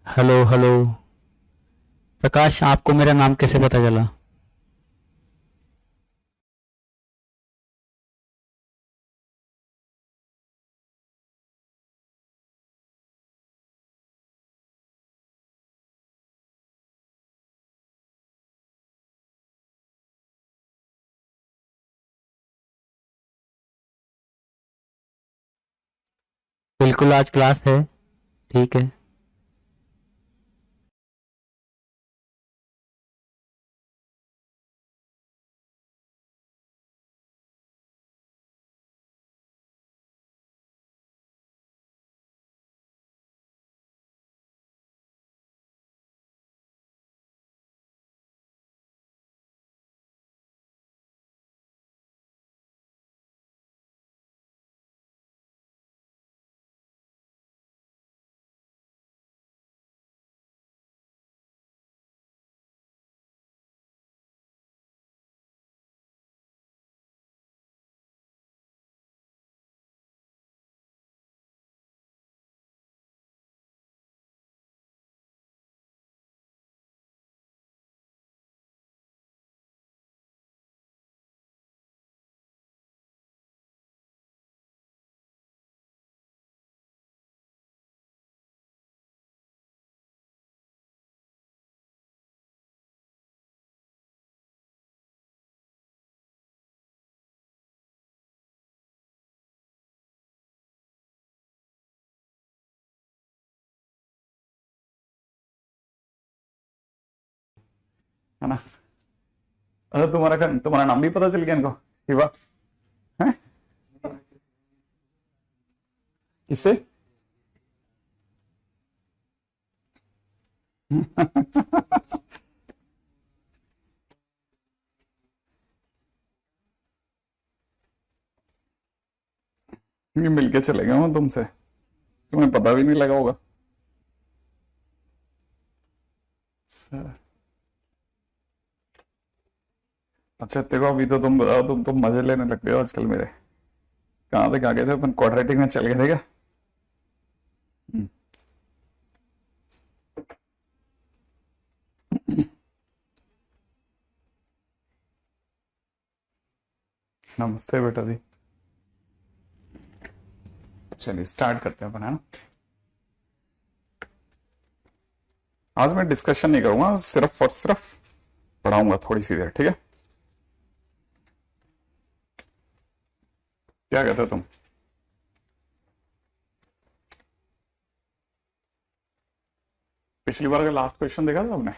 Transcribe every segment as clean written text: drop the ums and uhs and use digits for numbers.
Hello hello. प्रकाश, आपको मेरा नाम कैसे पता चला? बिल्कुल, आज क्लास है। ठीक है। है ना। अच्छा, तुम्हारा नाम भी पता चल गया इनको? शिवा है? किससे? ये मिलके चले गए हो तुमसे, तुम्हें पता भी नहीं लगा होगा। सर, अच्छा देखो, अभी तो तुम बताओ, तुम मजे लेने लग गए हो आजकल मेरे। कहाँ तक आ गए थे अपन? क्वाड्रेटिक में चल गए थे क्या? हम्म, नमस्ते बेटा जी। चलिए स्टार्ट करते हैं अपन, है ना। आज मैं डिस्कशन नहीं करूंगा, सिर्फ और सिर्फ पढ़ाऊंगा थोड़ी सी देर, ठीक है? क्या कहते हो तुम? पिछली बार का लास्ट क्वेश्चन देखा था तुमने?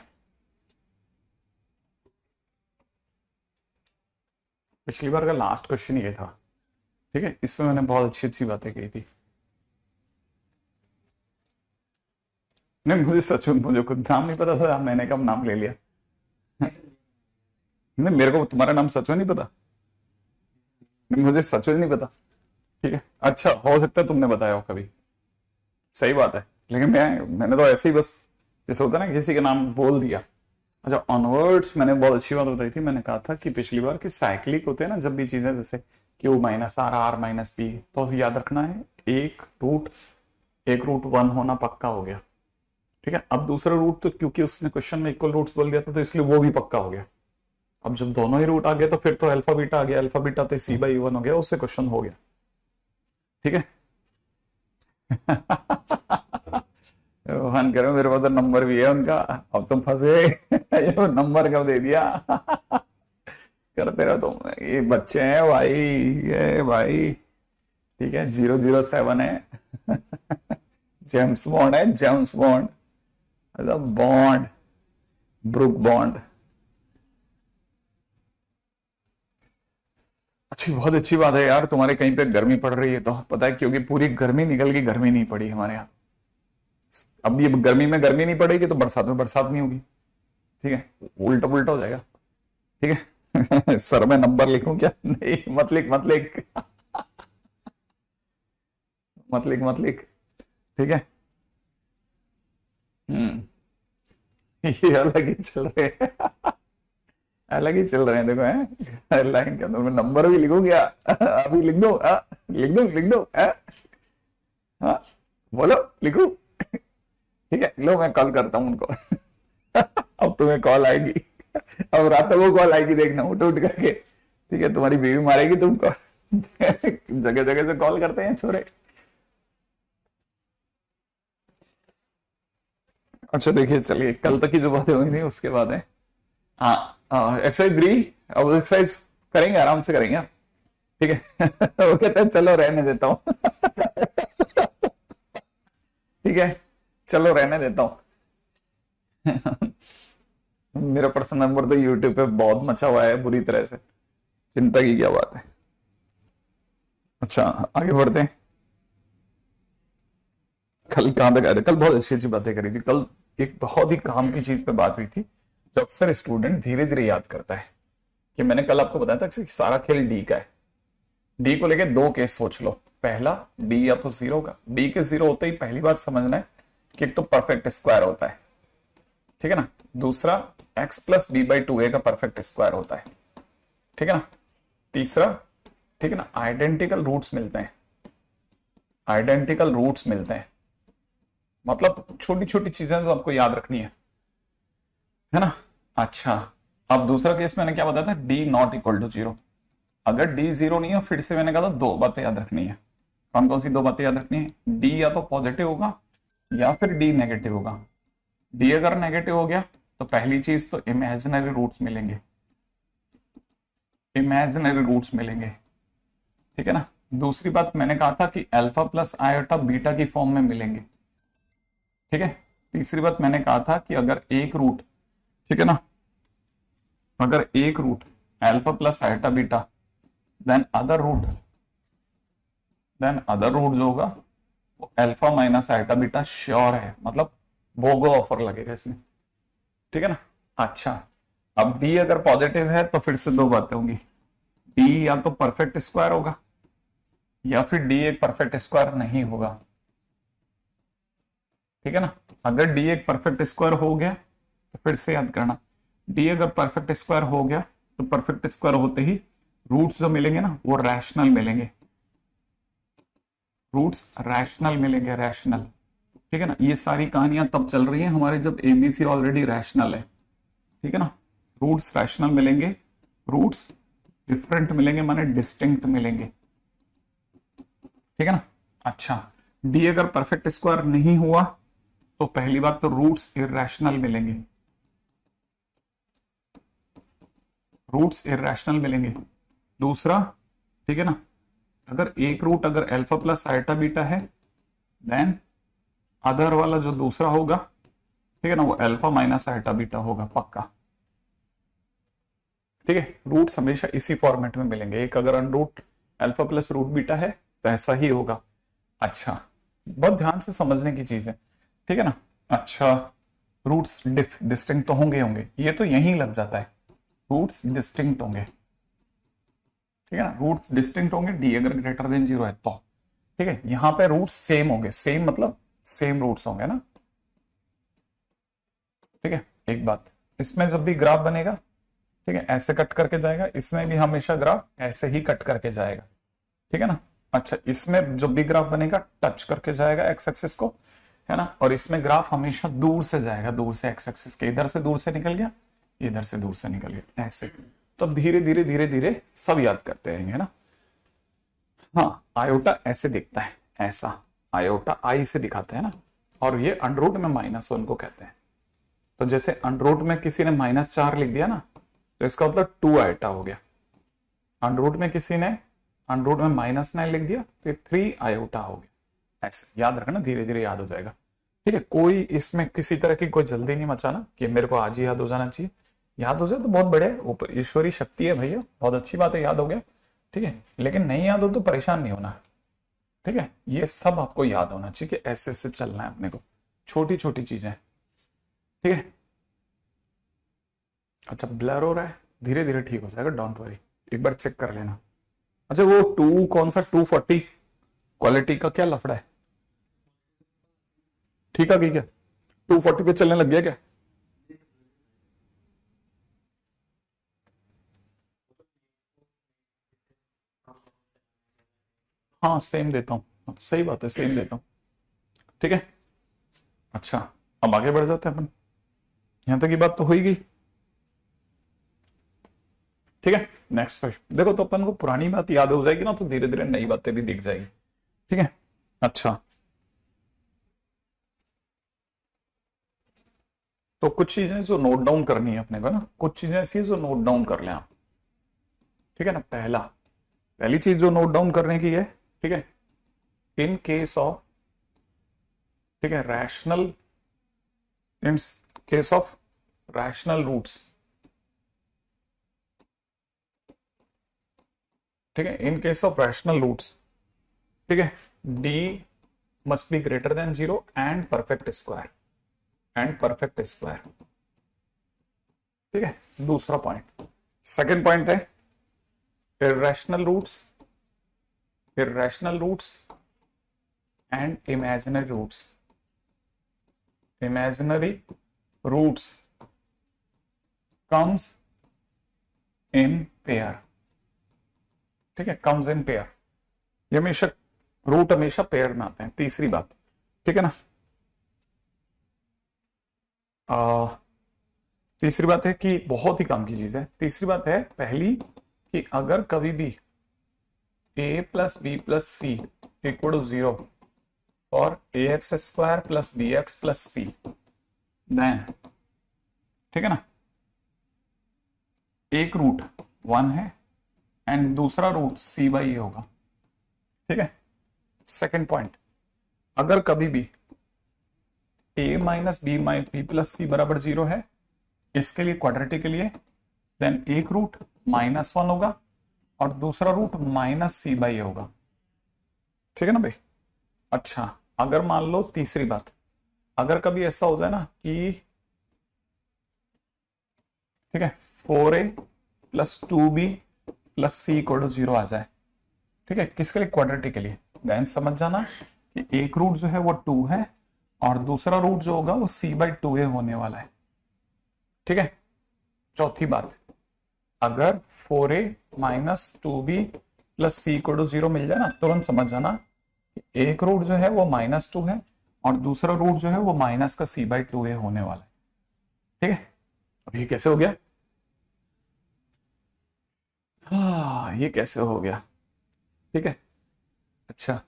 पिछली बार का लास्ट क्वेश्चन ये था, ठीक है? इसमें मैंने बहुत अच्छी अच्छी बातें कही थी। नहीं, मुझे सच में मुझे खुद नाम नहीं पता था, मैंने कब नाम ले लिया। नहीं, मेरे को तुम्हारा नाम सच में नहीं पता। नहीं, मुझे सच में नहीं पता। ठीक है, अच्छा हो सकता है तुमने बताया हो कभी। सही बात है। लेकिन मैंने तो ऐसे ही बस, जैसे होता है ना, किसी का नाम बोल दिया। अच्छा, ऑनवर्ड्स मैंने बहुत अच्छी बात बताई थी। मैंने कहा था कि पिछली बार कि साइक्लिक होते हैं ना जब भी चीजें, जैसे Q minus R, R minus P, तो याद रखना है एक रूट 1 होना पक्का हो गया। ठीक है, अब दूसरा रूट तो क्योंकि उसने क्वेश्चन में इक्वल रूट्स बोल दिया था तो इसलिए वो भी पक्का हो गया। अब जब दोनों ही रूट आ गए तो फिर तो अल्फा बीटा आ गया, अल्फा बीटा तो C/E1 हो गया, उससे क्वेश्चन हो गया। ठीक है। भगवान करे मेरे पास तो नंबर भी है उनका। अब तुम फंसे। ये नंबर कब दे दिया? करते रहो तुम, ये बच्चे हैं भाई, ये भाई। ठीक है, 007 है। जेम्स बॉन्ड है, James bond. Bond, book bond. अच्छी, बहुत अच्छी बात है यार, तुम्हारे कहीं पे गर्मी पड़ रही है तो पता है, क्योंकि पूरी गर्मी निकल गई, गर्मी नहीं पड़ी हमारे यहाँ। अब ये गर्मी में गर्मी नहीं पड़ेगी तो बरसात में बरसात नहीं होगी। ठीक है, उल्टा पुल्टा हो जाएगा। ठीक है। सर में नंबर लिखूं क्या? नहीं, मत लिख, मत लिख। मत लिख, मत लिख। ठीक है। हम्म। ये अलग ही चल रहे हैं। अलग ही चल रहे हैं, देखो है लाइन के अंदर मैं नंबर भी लिखूं क्या? अभी लिख दो, लिख दो, लिख दो, हाँ, बोलो, लिखू? ठीक है, लो मैं कॉल करता हूँ उनको। अब तुम्हें कॉल आएगी, अब रात को कॉल आएगी, देखना उठ उठ करके। ठीक है, तुम्हारी बीवी मारेगी तुमको। जगह जगह से कॉल करते हैं छोरे। अच्छा देखिए, चलिए कल तक की जो बातें हुई थी उसके बाद है। हाँ, एक्सरसाइज 3। अब एक्सरसाइज करेंगे, आराम से करेंगे। ठीक है। वो कहते हैं चलो रहने देता हूँ। ठीक है, चलो रहने देता हूँ। मेरा पर्सनल नंबर तो यूट्यूब पे बहुत मचा हुआ है बुरी तरह से, चिंता की क्या बात है। अच्छा, आगे बढ़ते हैं। कल कहां तक आए थे? कल बहुत अच्छी अच्छी बातें करी थी। कल एक बहुत ही काम की चीज पे बात हुई थी, जो अक्सर स्टूडेंट धीरे धीरे याद करता है। कि मैंने कल आपको बताया था कि सारा खेल डी का है। डी को लेके दो केस सोच लो। पहला, डी या तो जीरो का। डी के जीरो होते ही पहली बात समझना है कि एक तो परफेक्ट स्क्वायर होता है, ठीक है ना। दूसरा, x plus b by two a का परफेक्ट स्क्वायर होता है, ठीक है ना। तीसरा, ठीक है ना, आइडेंटिकल रूट्स मिलते हैं। आइडेंटिकल रूट्स मिलते हैं मतलब छोटी छोटी चीजें जो आपको याद रखनी है ना। अच्छा, अब दूसरा केस मैंने क्या बताया था, D not equal to zero. अगर डी जीरो नहीं है, फिर से मैंने कहा था दो बातें याद रखनी है। कौन कौन सी दो बातें याद रखनी है? डी या तो पॉजिटिव होगा या फिर डी नेगेटिव होगा। डी अगर नेगेटिव हो गया तो पहली चीज तो इमेजिनरी रूट्स मिलेंगे। इमेजिनरी रूट्स मिलेंगे, ठीक है ना। दूसरी बात मैंने कहा था कि अल्फा प्लस आयोटा बीटा की फॉर्म में मिलेंगे, ठीक है। तीसरी बात मैंने कहा था कि अगर एक रूट, ठीक है ना, अगर एक root alpha plus iota beta, then other root जो होगा वो alpha minus iota beta sure है, मतलब भोगो ऑफर लगेगा इसमें, ठीक है ना। अच्छा, अब डी अगर पॉजिटिव है तो फिर से दो बातें होंगी। डी या तो परफेक्ट स्क्वायर होगा या फिर डी एक परफेक्ट स्क्वायर नहीं होगा, ठीक है ना। अगर डी एक परफेक्ट स्क्वायर हो गया तो फिर से याद करना, डी अगर परफेक्ट स्क्वायर हो गया तो परफेक्ट स्क्वायर होते ही रूट्स जो मिलेंगे ना वो रैशनल मिलेंगे। रूट्स रैशनल मिलेंगे, रैशनल, ठीक है ना। ये सारी कहानियां तब चल रही हैं हमारे जब एबीसी ऑलरेडी रैशनल है, ठीक है ना। रूट्स रैशनल मिलेंगे, रूट्स डिफरेंट मिलेंगे माने डिस्टिंक्ट मिलेंगे, ठीक है ना। अच्छा, डी अगर परफेक्ट स्क्वायर नहीं हुआ तो पहली बात तो रूट्स इरैशनल मिलेंगे, रूट्स इरैशनल मिलेंगे। दूसरा, ठीक है ना, अगर एक रूट अगर अल्फा प्लस आइटा बीटा है, देन अदर वाला जो दूसरा होगा, ठीक है ना, वो अल्फा माइनस आइटा बीटा होगा पक्का, ठीक है। रूट्स हमेशा इसी फॉर्मेट में मिलेंगे। एक अगर under root alpha plus root beta है तो ऐसा ही होगा। अच्छा, बहुत ध्यान से समझने की चीज है, ठीक है ना। अच्छा, रूट्स डिस्टिंक्ट तो होंगे होंगे, ये तो यहीं लग जाता है, रूट्स डिस्टिंक्ट होंगे, ठीक है ना। रूट्स डिस्टिंक्ट होंगे डी अगर ग्रेटर देन जीरो है तो, ठीक है। यहां पे रूट्स सेम होंगे, सेम मतलब सेम रूट्स होंगे ना, ठीक है। एक बात, इसमें जब भी ग्राफ बनेगा, ठीक है, ऐसे कट करके जाएगा, इसमें भी हमेशा ग्राफ ऐसे ही कट करके जाएगा, ठीक है ना। अच्छा, इसमें जब भी ग्राफ बनेगा टच करके जाएगा एक्स एक्सिस को, है ना। और इसमें ग्राफ हमेशा दूर से जाएगा, दूर से एक्स एक्सिस के, इधर से दूर से निकल गया, इधर से दूर से निकल गया, ऐसे। तो अब धीरे धीरे धीरे धीरे सब याद करते रहेंगे, है ना। हाँ, आयोटा ऐसे दिखता है, ऐसा आयोटा आई से दिखाते हैं ना, और ये अंडररूट में -1 को कहते हैं। तो जैसे अंडररूट में किसी ने -4 लिख दिया ना, तो इसका मतलब 2 आयोटा हो गया। अंडररूट में किसी ने अंडररूट में -9 लिख दिया तो ये 3 आयोटा हो गया। ऐसे याद रखना, धीरे धीरे याद हो जाएगा, ठीक है। कोई इसमें किसी तरह की कोई जल्दी नहीं मचाना कि मेरे को आज ही याद हो जाना चाहिए। याद हो जाए तो बहुत बड़े ऊपर ईश्वरी शक्ति है भैया, बहुत अच्छी बात है, याद हो गया, ठीक है। लेकिन नहीं याद हो तो परेशान नहीं होना, ठीक है। ये सब आपको याद होना चाहिए कि ऐसे ऐसे चलना है अपने को, छोटी छोटी चीजें, ठीक है। अच्छा, ब्लर हो रहा है, धीरे धीरे ठीक हो जाएगा, डोंट वरी, एक बार चेक कर लेना। अच्छा, वो टू कौन सा 240 क्वालिटी का क्या लफड़ा है? ठीक है, क्या 240 पे चलने लग गया क्या? हाँ सेम देता हूँ, सही बात है, सेम देता हूँ, ठीक है। अच्छा, अब आगे बढ़ जाते हैं अपन, यहां तक की बात तो हो ही गई। ठीक है, नेक्स्ट क्वेश्चन देखो, तो अपन को पुरानी बात याद हो जाएगी ना, तो धीरे धीरे नई बातें भी दिख जाएगी। ठीक है, अच्छा तो कुछ चीजें जो नोट डाउन करनी है अपने को ना, कुछ चीजें ऐसी है जो नोट डाउन कर लें आप। ठीक है ना, पहली चीज जो नोट डाउन करने की है, ठीक है, इन केस ऑफ, ठीक है, rational, in case of rational roots, ठीक है, in case of rational roots, ठीक है, d must be greater than 0 and perfect square, ठीक है, दूसरा पॉइंट। सेकंड पॉइंट है irrational roots and imaginary roots comes in pair, ठीक है, comes in pair, ये हमेशा रूट हमेशा पेयर में आते हैं। तीसरी बात, ठीक है ना, तीसरी बात है कि बहुत ही काम की चीज है। तीसरी बात है पहली कि अगर कभी भी a plus b plus C equal to 0 और ax square plus b x plus c, then, ठीक है ना, एक रूट 1 है एंड दूसरा रूट c बाई ए होगा। ठीक है, सेकेंड पॉइंट, अगर कभी भी a माइनस बी प्लस सी बराबर 0 है, इसके लिए क्वाड्रेटिक के लिए, देन एक रूट -1 होगा और दूसरा रूट -c बाई ए होगा। ठीक है ना भाई, अच्छा अगर मान लो तीसरी बात, अगर कभी ऐसा हो जाए ना कि, ठीक है, 4a plus 2b plus C equal to 0 आ जाए, ठीक है, किसके लिए, क्वाड्रेटिक के लिए, देन समझ जाना कि एक रूट जो है वो 2 है और दूसरा रूट जो होगा वो c बाई 2a होने वाला है। ठीक है, चौथी बात, अगर 4a minus 2b plus C equal to 0 मिल जाए ना, तुरंत समझ जाना कि एक रूट जो है वो -2 है और दूसरा रूट जो है वो माइनस का c बाई 2a होने वाला है। ठीक है, अब ये कैसे हो गया, हाँ ये कैसे हो गया, ठीक है, अच्छा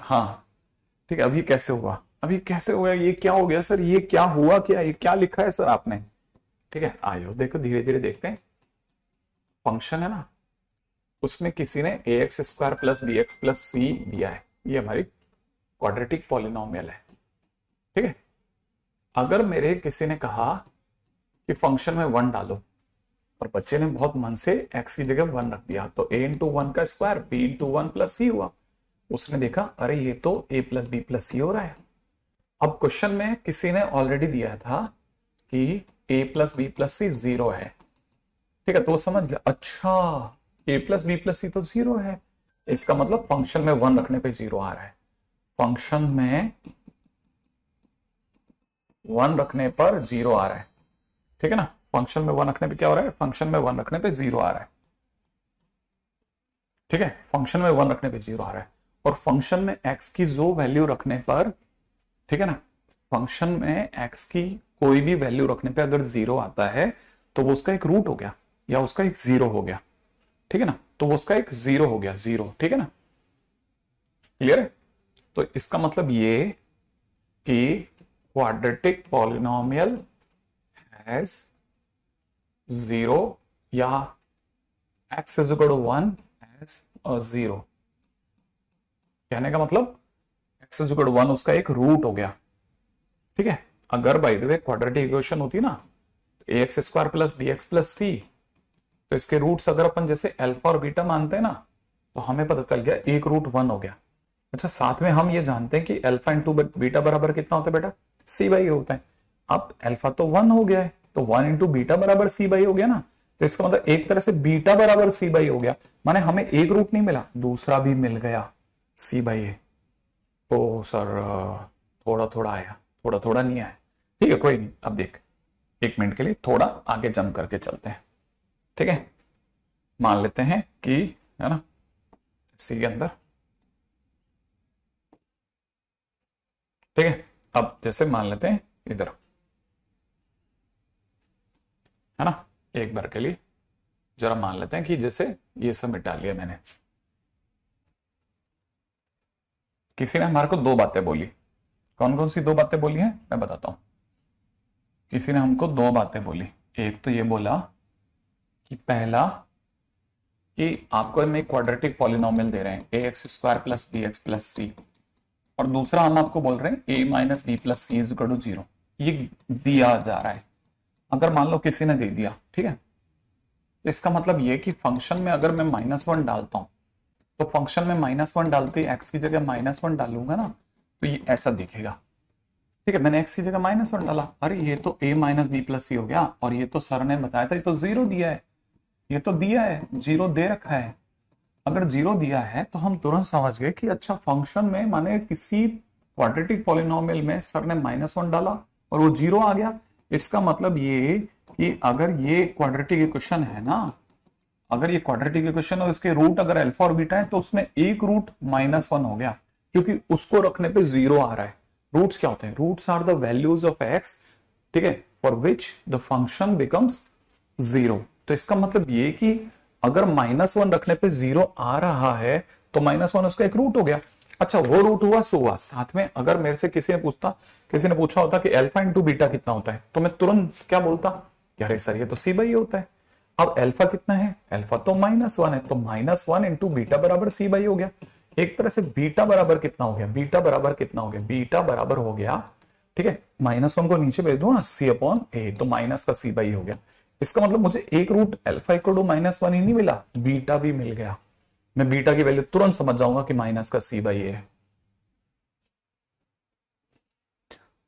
हाँ ठीक है, अभी कैसे हुआ, अभी कैसे हुआ, ये क्या हो गया सर, ये क्या हुआ, क्या ये क्या लिखा है सर आपने। ठीक है, आइए देखो धीरे धीरे देखते हैं। फंक्शन है ना, उसमें किसी ने a x square plus b x plus c दिया है, ये हमारी क्वाड्रेटिक पॉलिनोमियल है। ठीक है, अगर मेरे किसी ने कहा कि फंक्शन में 1 डालो और बच्चे ने बहुत मन से x की जगह 1 रख दिया, तो a इंटू 1 का स्क्वायर b इंटू 1 प्लस सी हुआ। उसने देखा अरे ये तो a प्लस बी प्लस सी हो रहा है। अब क्वेश्चन में किसी ने ऑलरेडी दिया था कि a प्लस बी प्लस सी 0 है। ठीक है, तो वो समझ गया, अच्छा a plus b plus c तो 0 है, इसका मतलब फंक्शन में 1 रखने पे 0 आ रहा है। फंक्शन में 1 रखने पर 0 आ रहा है। ठीक है ना, फंक्शन में 1 रखने पे क्या हो रहा है, फंक्शन में 1 रखने पे 0 आ रहा है। ठीक है, फंक्शन में 1 रखने पे 0 आ रहा है और फंक्शन में x की जो वैल्यू रखने पर, ठीक है ना, फंक्शन में x की कोई भी वैल्यू रखने पे अगर 0 आता है तो वो उसका एक रूट हो गया या उसका एक 0 हो गया। ठीक है ना, तो वो उसका एक 0 हो गया, 0। ठीक है ना, क्लियर है। तो इसका मतलब ये कि क्वाड्रेटिक पॉलिनोमियल हैज 0 या x is equal to 1 as a 0। कहने का मतलब x इज इक्वल टू 1 उसका एक रूट हो गया। ठीक है, अगर by the way quadratic equation होती ना, तो ax square plus b x plus c, तो इसके रूट्स अगर अपन जैसे अल्फा और बीटा मानते हैं ना, तो हमें पता चल गया एक रूट 1 हो गया। अच्छा, साथ में हम ये जानते हैं कि अल्फा इंटू बीटा बराबर कितना होता है बेटा, सी बाई होता है। अब अल्फा तो 1 हो गया है, तो 1 इंटू बीटा बराबर सी बाई हो गया ना, तो इसका मतलब एक तरह से बीटा बराबर सी बाई हो गया, माने हमें एक रूट नहीं मिला, दूसरा भी मिल गया, सी बाई ए। तो सर थोड़ा थोड़ा आया, थोड़ा थोड़ा नहीं आया। ठीक है, कोई नहीं, अब देख, एक मिनट के लिए थोड़ा आगे जंप करके चलते हैं। ठीक है, मान लेते हैं कि, है ना, सी के अंदर ठीक है। अब जैसे मान लेते हैं इधर, है ना, एक बार के लिए जरा मान लेते हैं कि जैसे ये सब मिटा लिया मैंने। किसी ने हमारे को दो बातें बोली। कौन कौन सी दो बातें बोली हैं मैं बताता हूं। किसी ने हमको दो बातें बोली। एक तो ये बोला कि पहला कि आपको हम एक क्वाड्रेटिक पॉलिनोमियल दे रहे हैं a x square plus b x plus c, और दूसरा हम आपको बोल रहे हैं a minus b plus c is equal to 0। ये दिया जा रहा है। अगर मान लो किसी ने दे दिया, ठीक है, तो इसका मतलब ये कि फंक्शन में अगर मैं -1 डालता हूं तो फंक्शन में -1 डालते ही एक्स की जगह -1 डालूंगा ना, तो ये ऐसा दिखेगा। ठीक है, मैंने एक्स की जगह -1 डाला, अरे ये तो a माइनस बी प्लस सी हो गया, और ये तो सर ने बताया था ये तो 0 दिया है, ये तो दिया है 0 दे रखा है। अगर 0 दिया है तो हम तुरंत समझ गए कि अच्छा फंक्शन में माने किसी क्वाड्रेटिक पॉलिनोमियल में सर ने -1 डाला और वो 0 आ गया। इसका मतलब ये कि अगर ये क्वाड्रेटिक इक्वेशन है ना, अगर ये क्वाड्रेटिक इक्वेशन और इसके रूट अगर अल्फा और बीटा है तो उसमें एक रूट -1 हो गया, क्योंकि उसको रखने पे 0 आ रहा है। रूट्स क्या होते हैं? Roots are the values of X, ठीक है, for which the function becomes 0। तो इसका मतलब ये कि अगर -1 रखने पे 0 आ रहा है तो -1 उसका एक रूट हो गया। अच्छा, वो रूट हुआ सो हुआ। साथ में अगर मेरे से किसी ने पूछा होता कि अल्फा इंटू बीटा कितना होता है, तो मैं तुरंत क्या बोलता, अरे सर ये तो सी बाई होता है। अब अल्फा कितना है? अल्फा तो -1 है, तो -1 इंटू बीटा बराबर सी बाई हो गया। एक तरह से बीटा बराबर कितना हो गया? बीटा बराबर कितना हो गया? बीटा बराबर हो गया, ठीक है, -1 को नीचे भेज दो ना, सी अपॉन ए, तो माइनस का सी बाई हो गया। इसका मतलब मुझे एक रूट अल्फा इक्वल टू -1 ही नहीं मिला, बीटा भी मिल गया। मैं बीटा की वैल्यू तुरंत समझ जाऊंगा कि माइनस का सी बाई ए है।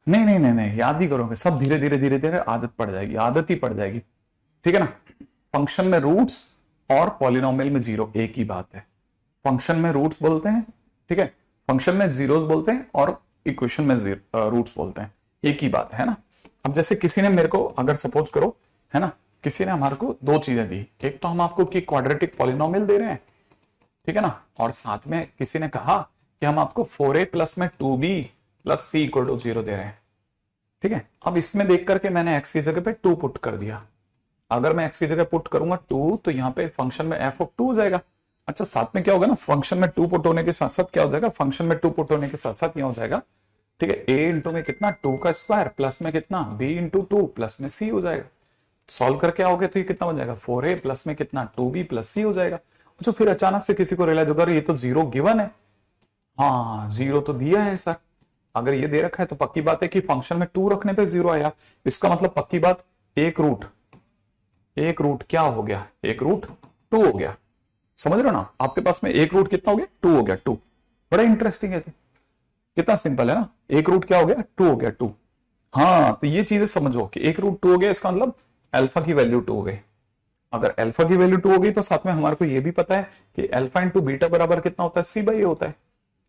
नहीं नहीं नहीं नहीं, याद ही करोगे सब, धीरे धीरे धीरे धीरे आदत पड़ जाएगी, आदत ही पड़ जाएगी। ठीक है ना। फंक्शन में रूट्स और पॉलिनोमियल में 0 एक ही बात है। फंक्शन में रूट्स बोलते हैं, ठीक है, फंक्शन में जीरोस बोलते हैं, और इक्वेशन में रूट्स बोलते हैं, एक ही बात है ना। अब जैसे किसी ने मेरे को, अगर सपोज करो, है ना, किसी ने हमारे को दो चीजें दी। एक तो हम आपको कि क्वाड्रेटिक पॉलिनोमियल दे रहे हैं, ठीक है ना, और साथ में किसी ने कहा कि हम आपको 4a प्लस में 2b plus C equal to 0 दे रहे हैं। ठीक है, अब इसमें देख करके मैंने x की जगह पे 2 पुट कर दिया। अगर मैं x की जगह पुट करूंगा 2, तो यहाँ पे फंक्शन में f ऑफ 2 हो जाएगा। अच्छा, साथ में क्या होगा ना, फंक्शन में 2 पुट होने के साथ साथ क्या हो जाएगा, फंक्शन में 2 पुट होने के साथ साथ यह हो जाएगा, ठीक है, a इंटू में कितना 2 का स्क्वायर प्लस में कितना b इंटू 2 प्लस में c हो जाएगा। सॉल्व करके आओगे तो ये कितना बन जाएगा, 4a प्लस में कितना 2b प्लस c हो जाएगा। अच्छा, फिर अचानक से किसी को रियलाइज होगा ये तो 0 गिवन है। हाँ, 0 तो दिया है सर, अगर ये दे रखा है तो पक्की बात है कि फंक्शन में 2 रखने पे 0 आया। इसका मतलब पक्की बात, एक रूट क्या हो गया, एक रूट 2 हो गया। समझ रहे हो ना, आपके पास में एक रूट कितना हो गया, 2 हो गया, 2। बड़ा इंटरेस्टिंग है, कितना सिंपल है ना। एक रूट क्या हो गया, 2 हो गया, 2। हाँ, तो ये चीजें समझो कि एक रूट 2 हो गया, इसका मतलब अल्फा की वैल्यू 2 हो गई। अगर अल्फा की वैल्यू 2 हो गई तो साथ में हमारे को ये भी पता है कि अल्फा इंटू बीटा बराबर कितना होता है, सी बाई ए होता है।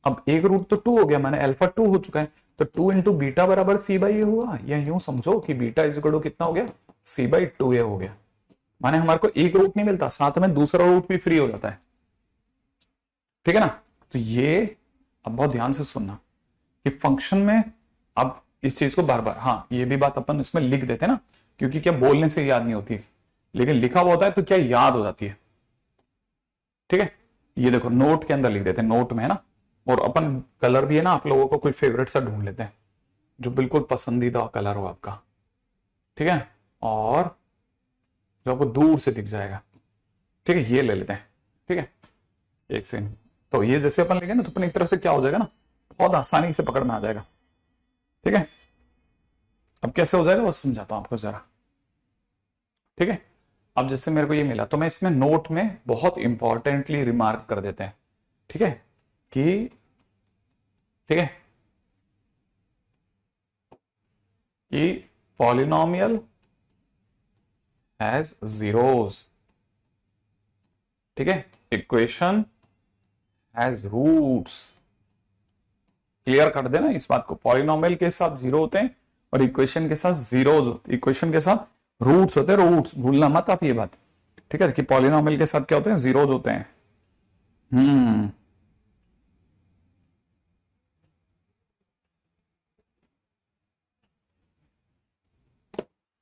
अब एक रूट तो 2 हो गया, मैंने अल्फा 2 हो चुका है, तो 2 इंटू बीटा बराबर सी बाई ए हुआ, या यूं समझो कि बीटा इज इक्वल टू कितना हो गया, सी बाई 2a हो गया। माने हमारे को एक रूट नहीं मिलता, साथ में दूसरा रूट भी फ्री हो जाता है। ठीक है ना। तो ये अब बहुत ध्यान से सुनना कि फंक्शन में, अब इस चीज को बार बार, हाँ ये भी बात अपन इसमें लिख देते हैं ना, क्योंकि क्या बोलने से याद नहीं होती, लेकिन लिखा हुआ होता है तो क्या याद हो जाती है। ठीक है, ये देखो नोट के अंदर लिख देते हैं, नोट में है ना। और अपन कलर भी है ना, आप लोगों को कोई फेवरेट सा ढूंढ लेते हैं जो बिल्कुल पसंदीदा कलर हो आपका, ठीक है, और जो आपको दूर से दिख जाएगा। ठीक है, ये ले लेते हैं। ठीक है, एक सेकंड, तो ये जैसे अपन लेंगे ना तो अपन एक तरफ से क्या हो जाएगा ना, बहुत आसानी से पकड़ में आ जाएगा। ठीक है, अब कैसे हो जाएगा वो समझाता हूं आपको जरा। ठीक है, अब जैसे मेरे को ये मिला तो मैं इसमें नोट में बहुत इंपॉर्टेंटली रिमार्क कर देते हैं। ठीक है, कि ठीक है कि पॉलिनोमियल हैज जीरोस। ठीक है, इक्वेशन हैज रूट्स। क्लियर कर देना इस बात को, पॉलिनोमियल के साथ 0 होते हैं और इक्वेशन के साथ जीरोस होते हैं, इक्वेशन के साथ रूट्स होते हैं, रूट्स भूलना मत आप ये बात। ठीक है, कि पॉलिनोमियल के साथ क्या होते हैं, जीरोस होते हैं।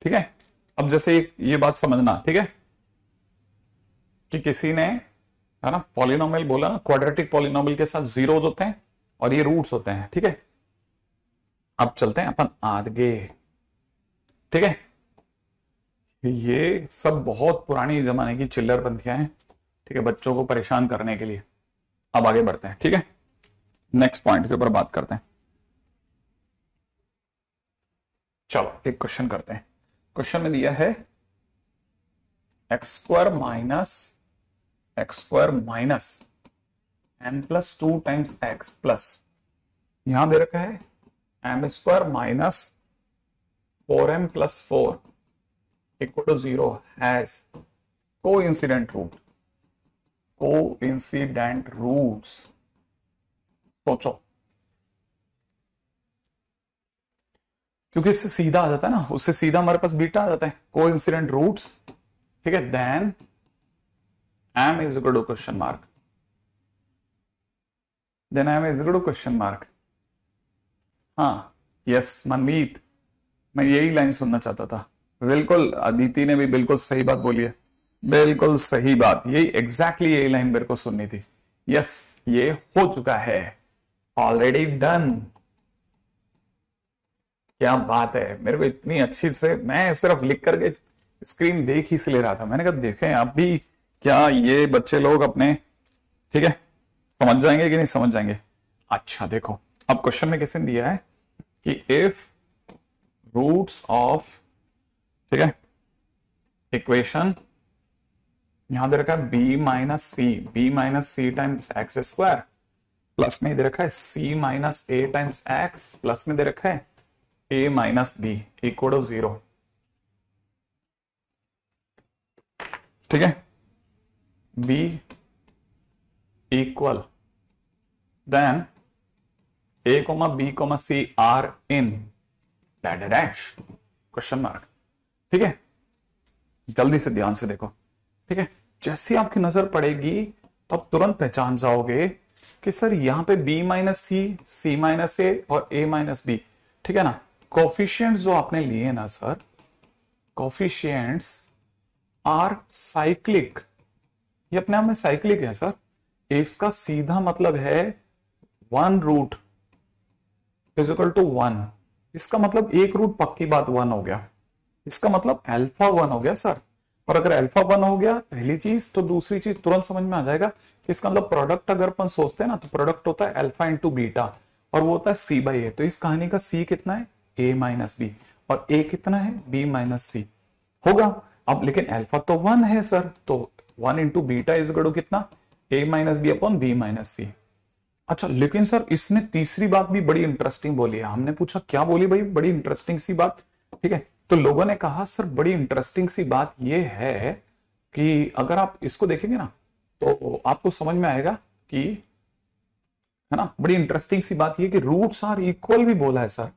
ठीक है। अब जैसे ये बात समझना, ठीक है, कि किसी ने, है ना, पॉलिनोमियल बोला ना, क्वाड्रेटिक पॉलिनोमियल के साथ जीरोज होते हैं और ये रूट्स होते हैं, ठीक है। अब चलते हैं अपन आगे, ठीक है। ये सब बहुत पुरानी जमाने की चिल्लर पंथियां हैं, ठीक है, बच्चों को परेशान करने के लिए। अब आगे बढ़ते हैं, ठीक है, नेक्स्ट पॉइंट के ऊपर बात करते हैं। चलो एक क्वेश्चन करते हैं। क्वेश्चन में दिया है x square minus n plus 2 times x plus, यहां दे रखा है m square minus 4m plus 4 equal to 0 has coincident roots. सोचो, क्योंकि इससे सीधा आ जाता है ना, उससे सीधा हमारे पास बीटा आ जाता है, कोइंसिडेंट रूट्स, ठीक है। Then m is equal to question mark, then m is equal to question mark. हाँ यस मनमीत, मैं यही लाइन सुनना चाहता था। बिल्कुल, अदिति ने भी बिल्कुल सही बात बोली है, बिल्कुल सही बात, यही एग्जैक्टली यही लाइन मेरे को सुननी थी। यस, ये हो चुका है, ऑलरेडी डन। क्या बात है, मेरे को इतनी अच्छी से, मैं सिर्फ लिख करके स्क्रीन देख ही इसलिए रहा था, मैंने कहा देखें आप भी क्या ये बच्चे लोग अपने, ठीक है, समझ जाएंगे कि नहीं समझ जाएंगे। अच्छा देखो, अब क्वेश्चन में किसने दिया है कि इफ रूट्स ऑफ, ठीक है, इक्वेशन यहां दे रखा है b minus c times x square, plus में दे रखा है c minus a times x, plus में दे रखा है a minus b equal to 0, ठीक है। b equal then a comma b comma c are in dash question mark, ठीक है। जल्दी से ध्यान से देखो, ठीक है, जैसी आपकी नजर पड़ेगी तो आप तुरंत पहचान जाओगे कि सर यहां पे b माइनस सी माइनस ए और a माइनस बी, ठीक है ना। कोफिशिएंट्स जो आपने लिए ना सर, कोफिशिएंट्स आर साइक्लिक, ये अपने आप में साइक्लिक है सर। इसका सीधा मतलब है 1 रूट इज इक्वल टू 1, इसका मतलब एक रूट पक्की बात 1 हो गया, इसका मतलब अल्फा 1 हो गया सर। और अगर अल्फा 1 हो गया पहली चीज, तो दूसरी चीज तुरंत समझ में आ जाएगा कि इसका मतलब प्रोडक्ट अगर अपन सोचते हैं ना, तो प्रोडक्ट होता है अल्फा इंटू बीटा, और वो होता है सी बाई ए। तो इस कहानी का सी कितना है, ए माइनस बी, और ए कितना है, बी माइनस सी होगा। अब लेकिन अल्फा तो 1 है सर, तो 1 into beta is equal to कितना, a minus b upon b minus c. अच्छा लेकिन सर इसने तीसरी बात भी बड़ी इंटरेस्टिंग बोली है। हमने पूछा क्या बोली भाई, बड़ी इंटरेस्टिंग सी बात, ठीक है। तो लोगों ने कहा सर बड़ी इंटरेस्टिंग सी बात यह है कि अगर आप इसको देखेंगे ना तो आपको समझ में आएगा कि, है ना, बड़ी इंटरेस्टिंग सी बात यह कि रूट्स आर इक्वल भी बोला है सर,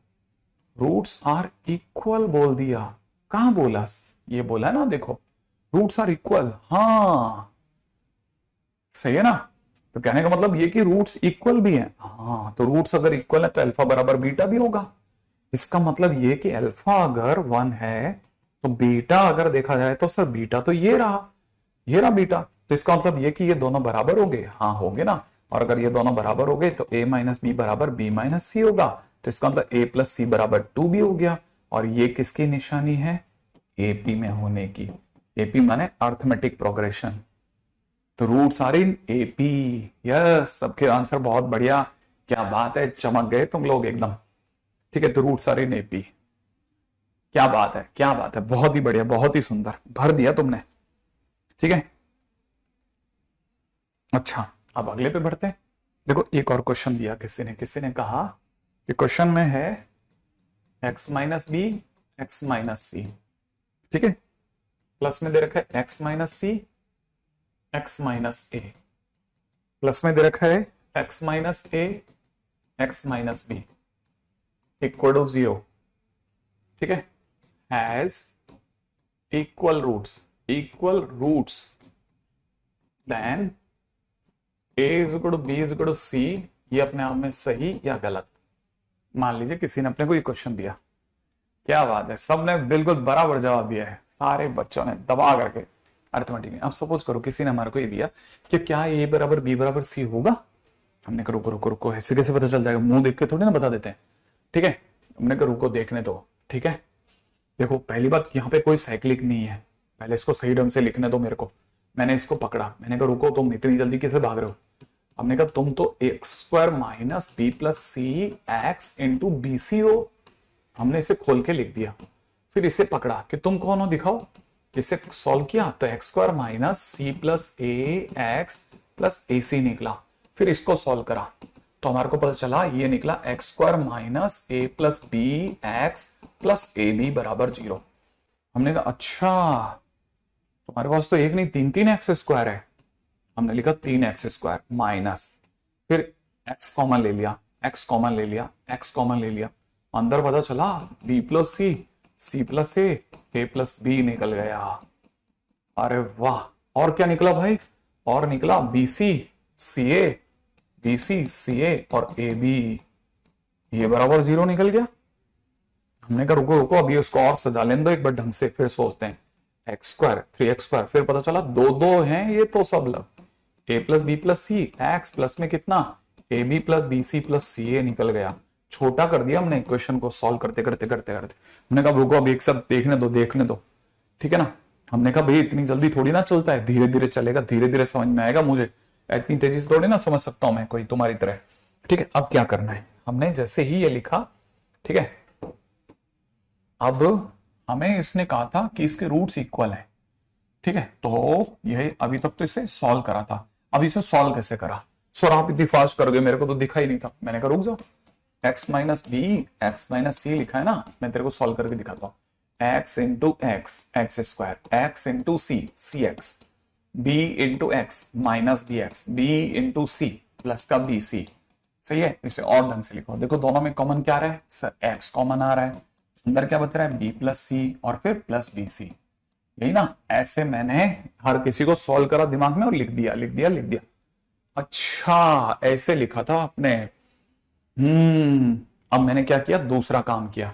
रूट्स आर इक्वल बोल दिया। कहां बोला, ये बोला है ना, देखो रूट्स आर इक्वल, हाँ सही है ना। तो कहने का मतलब ये कि रूट्स इक्वल भी हैं, हाँ, तो रूट्स अगर इक्वल है तो अल्फा बराबर बीटा भी होगा। इसका मतलब ये कि अल्फा अगर 1 है तो बीटा अगर देखा जाए तो सर बीटा तो ये रहा बीटा, तो इसका मतलब ये कि ये दोनों बराबर होंगे, हाँ होंगे ना। और अगर ये दोनों बराबर हो गए तो a माइनस बी बराबर b माइनस सी होगा, तो इसका मतलब a प्लस सी बराबर 2 भी हो गया। और ये किसकी निशानी है, एपी में होने की, एपी माने अर्थमेटिक प्रोग्रेशन। तो roots are in AP, yes, सबके आंसर बहुत बढ़िया, क्या बात है, चमक गए तुम लोग एकदम, ठीक है। तो रूट्स आर इन एपी, क्या बात है, क्या बात है, बहुत ही बढ़िया, बहुत ही सुंदर, भर दिया तुमने, ठीक है। अच्छा अब अगले पे बढ़ते हैं। देखो एक और क्वेश्चन दिया किसी ने कहा कि क्वेश्चन में है x minus b x minus c, ठीक है, प्लस में दे रखा है x minus c x minus a, plus में दे रखा है x minus a x minus b equal to 0, ठीक है, has equal roots then a is equal to b is equal to c. ये अपने आप में सही या गलत, मान लीजिए किसी ने अपने को ये क्वेश्चन दिया, क्या बात है, सबने बिल्कुल बराबर जवाब दिया है, सारे बच्चों ने दबा करके अर्थमेटिक में। अब सपोज करो किसी ने हमारे को ये दिया कि क्या ए बराबर बी बराबर सी होगा। हमने कहा रुको रुको रुको, ऐसे कैसे पता चल जाएगा, मुंह देख के थोड़ी ना बता देते हैं। ठीक है, हमने कहा रुको देखने दो। ठीक है, देखो पहली बात यहाँ पे कोई साइक्लिक नहीं है, पहले इसको सही ढंग से लिखने दो मेरे को। मैंने इसको पकड़ा, मैंने कहा रुको तुम इतनी जल्दी कैसे भाग रहे हो। हमने कहा तुम तो x square minus b plus c x into b c हो। हमने इसे खोल के लिख दिया, फिर इसे पकड़ा कि तुम कौन हो दिखाओ। इसे सॉल्व किया तो x square minus c plus a x plus a c निकला। फिर इसको सॉल्व करा तो हमारे को पता चला ये निकला x square minus a plus b x plus a b बराबर 0। हमने कहा अच्छा तुम्हारे पास तो एक नहीं तीन तीन एक्स स्क्वायर है। हमने लिखा 3x स्क्वायर माइनस, फिर x कॉमन ले लिया, x कॉमन ले लिया, x कॉमन ले लिया, अंदर पता चला b प्लस सी, सी प्लस ए प्लस बी निकल गया। अरे वाह, और क्या निकला भाई, और निकला बी सी सी ए, बी सी सी ए और ए बी, ये बराबर 0 निकल गया। हमने कहा रुको रुको अभी उसको और सजा लेने दो एक बार ढंग से, फिर सोचते हैं। एक्स स्क्वायर 3x स्क्वायर, फिर पता चला दो दो हैं ये तो सब लग, a plus b plus c x plus में कितना a b plus b c plus c a निकल गया। छोटा कर दिया हमने इक्वेशन को सॉल्व करते करते करते करते। हमने कहा रुको अब एक सब देखने दो। ठीक है ना, हमने कहा भाई इतनी जल्दी थोड़ी ना चलता है, धीरे धीरे चलेगा, धीरे धीरे समझ में आएगा मुझे, इतनी तेजी से थोड़ी ना समझ सकता हूं मैं कोई तुम्हारी तरह। ठीक है, अब क्या करना है, हमने जैसे ही ये लिखा, ठीक है, अब हमें इसने कहा था कि इसके रूट्स इक्वल है। ठीक है, तो ये अभी तक तो इसे सॉल्व करा था, अब इसे सॉल्व कैसे करा। सर आप इतनी फास्ट करोगे, मेरे को तो दिखा ही नहीं था। मैंने कहा रुक जाओ, x minus b x minus c लिखा है ना, मैं तेरे को सॉल्व करके दिखाता हूं। x into x x square, x into c c x, b into x minus b x, b into c plus का बी सी। सही है, इसे और ढंग से लिखो। देखो दोनों में कॉमन क्या आ रहा है सर, x कॉमन आ रहा है, अंदर क्या बच रहा है b प्लस सी और फिर प्लस बी सी, यही ना। ऐसे मैंने हर किसी को सॉल्व करा दिमाग में और लिख दिया। अच्छा ऐसे लिखा था आपने। अब मैंने क्या किया, दूसरा काम किया।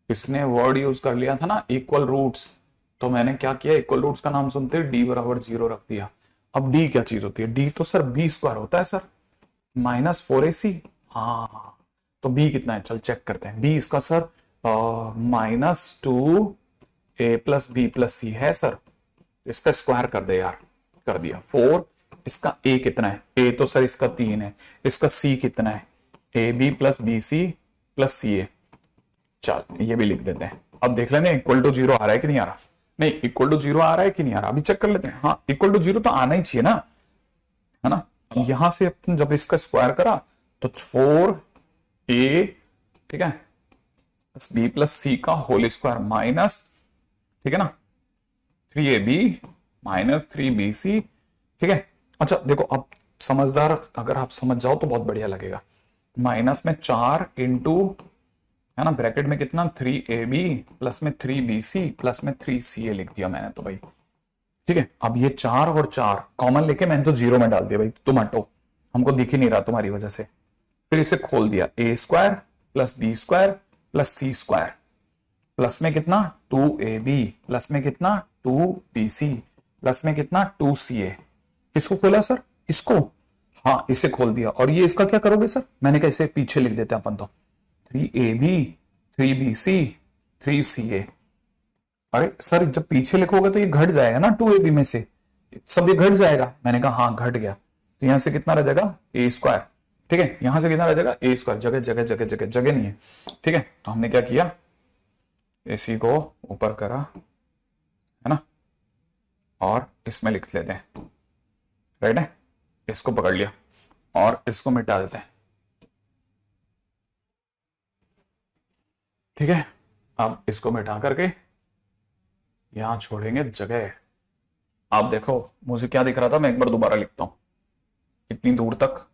इसने वर्ड यूज कर लिया था ना इक्वल रूट्स, तो मैंने क्या किया, इक्वल रूट्स का नाम सुनते डी बराबर 0 रख दिया। अब डी क्या चीज होती है, डी तो सर बी स्क्वायर होता है सर, माइनस 4ac। हाँ तो बी कितना है, चल चेक करते हैं। बी इसका sir minus 2a plus b plus c है सर, इसका स्क्वायर कर दे यार, कर दिया 4। इसका a कितना है, a तो सर इसका 3 है, इसका c कितना है, a b plus b c plus c a. चल ये भी लिख देते हैं। अब देख लेते हैं इक्वल टू 0 आ रहा है कि नहीं आ रहा। नहीं, इक्वल टू 0 आ रहा है कि नहीं आ रहा, अभी चेक कर लेते हैं। हाँ इक्वल टू 0 तो आना ही चाहिए ना, है ना। अब यहां से अपन जब इसका स्क्वायर करा तो 4a, ठीक है, प्लस बी प्लस सी का होल स्क्वायर माइनस, ठीक है ना, 3ab माइनस 3bc। ठीक है, अच्छा देखो अब समझदार अगर आप समझ जाओ तो बहुत बढ़िया लगेगा। माइनस में 4 इंटू, है ना, ब्रैकेट में कितना 3ab प्लस में 3bc प्लस में 3ca लिख दिया मैंने तो भाई। ठीक है, अब ये 4 और 4 कॉमन लेके मैंने तो 0 में डाल दिया भाई, तुम हटो, हमको दिख ही नहीं रहा तुम्हारी वजह से। फिर इसे खोल दिया, a square plus b square plus c square, plus में कितना 2ab प्लस में कितना 2bc प्लस में कितना 2ca। किसको खोला सर, इसको, हाँ इसे खोल दिया। और ये इसका क्या करोगे सर, मैंने कहा इसे पीछे लिख देते हैं अपन तो, 3ab 3bc 3ca। अरे सर जब पीछे लिखोगे तो ये घट जाएगा ना 2ab में से, सब ये घट जाएगा। मैंने कहा हाँ घट गया, तो यहां से कितना रह जाएगा a स्क्वायर। ठीक है, यहां से कितना रह जाएगा a स्क्वायर, जगह जगह जगह जगह जगह नहीं है। ठीक है, तो हमने क्या किया, इसी को ऊपर करा, है ना, और इसमें लिख लेते हैं, राइट है। इसको पकड़ लिया और इसको मिटा देते हैं। ठीक है, अब इसको मिटा करके यहां छोड़ेंगे जगह। आप देखो मुझे क्या दिख रहा था, मैं एक बार दोबारा लिखता हूं इतनी दूर तक।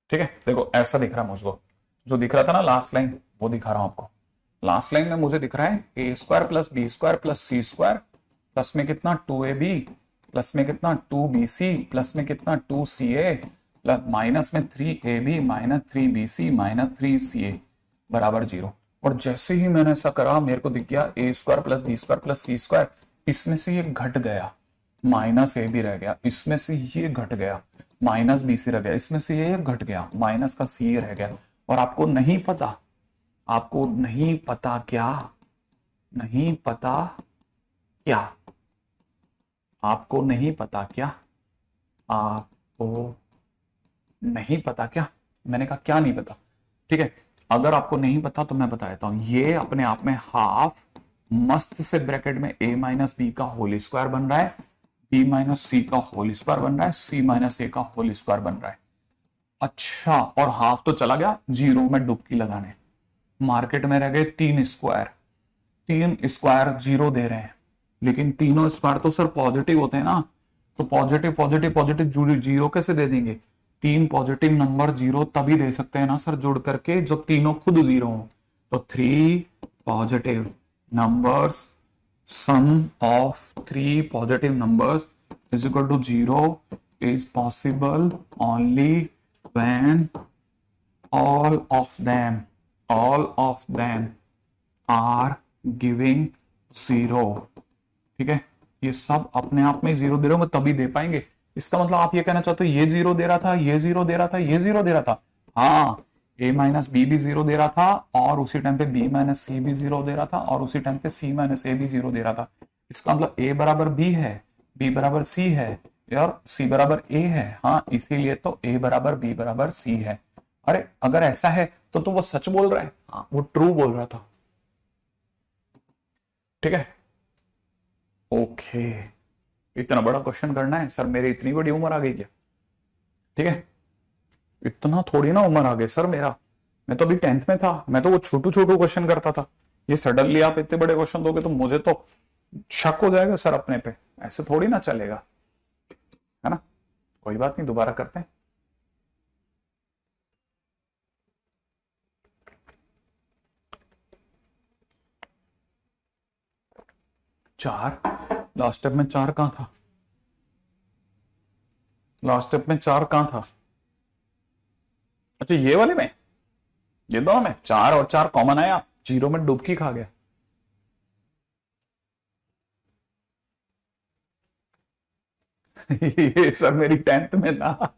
ठीक है, देखो ऐसा दिख रहा है मुझको, जो दिख रहा था ना लास्ट लाइन वो दिखा रहा हूं आपको। लास्ट लाइन में मुझे दिख रहा है a square plus b square plus c square plus में कितना 2ab प्लस में कितना 2bc प्लस में कितना 2ca प्लस माइनस में 3ab minus 3bc minus 3ca। बराबर 0। और जैसे ही मैंने ऐसा करा मेरे को दिख गया a square plus b square plus c square, इसमें से ये घट गया, माइनस ए भी रह गया, इसमें से ये घट गया, माइनस बी सी रह गया, इसमें से ये घट गया, माइनस का सी रह गया। और आपको नहीं पता, आपको नहीं पता क्या, नहीं पता क्या, आपको नहीं पता क्या, आपको नहीं पता क्या, मैंने कहा क्या नहीं पता, ठीक है। अगर आपको नहीं पता तो मैं बता देता हूं, ये अपने आप में हाफ मस्त से ब्रैकेट में a माइनस बी का होल स्क्वायर बन रहा है, b माइनस सी का होल स्क्वायर बन रहा है, c माइनस ए का होल स्क्वायर बन रहा है। अच्छा, और हाफ तो चला गया जीरो में डुबकी लगाने, मार्केट में रह गए 3 स्क्वायर, 3 स्क्वायर जीरो दे रहे हैं, लेकिन तीनों स्क्वायर तो सर पॉजिटिव होते हैं ना, तो पॉजिटिव पॉजिटिव पॉजिटिव जीरो कैसे दे देंगे, 3 पॉजिटिव नंबर जीरो तभी दे सकते हैं ना सर जुड़ करके जब तीनों खुद जीरो हो। तो 3 positive numbers, sum of 3 positive numbers is equal to 0 is possible only when all of them are giving 0। ठीक है, ये सब अपने आप में जीरो दे रहे होंगे तभी दे पाएंगे। इसका मतलब आप ये कहना चाहते हो ये जीरो दे रहा था, ये जीरो दे रहा था, ये जीरो दे रहा था, हाँ a माइनस बी भी जीरो दे रहा था, और उसी टाइम पे b माइनस सी भी जीरो दे रहा था, और उसी टाइम पे c माइनस ए भी जीरो दे रहा था। इसका मतलब a बराबर b है, b बराबर c है और c बराबर a है, हाँ इसीलिए तो a बराबर b बराबर c है। अरे अगर ऐसा है तो वो सच बोल रहा है, हाँ वो ट्रू बोल रहा था। ठीक है, ओके, इतना बड़ा क्वेश्चन करना है सर, मेरी इतनी बड़ी उम्र आ गई क्या? ठीक है, इतना थोड़ी ना उम्र आ गई सर मेरा, मैं तो अभी 10th में था, मैं तो वो छोटू छोटू क्वेश्चन करता था, ये सडनली आप इतने बड़े क्वेश्चन दोगे तो मुझे तो शक हो जाएगा सर अपने पे, ऐसे थोड़ी ना चलेगा, है ना। कोई बात नहीं, दोबारा करते हैं। चार, लास्ट स्टेप में 4 कहां था, लास्ट स्टेप में 4 कहां था? अच्छा ये वाले में, ये दोनों में 4 और 4 कॉमन आया, जीरो में डुबकी खा गया। ये सर मेरी 10th में था।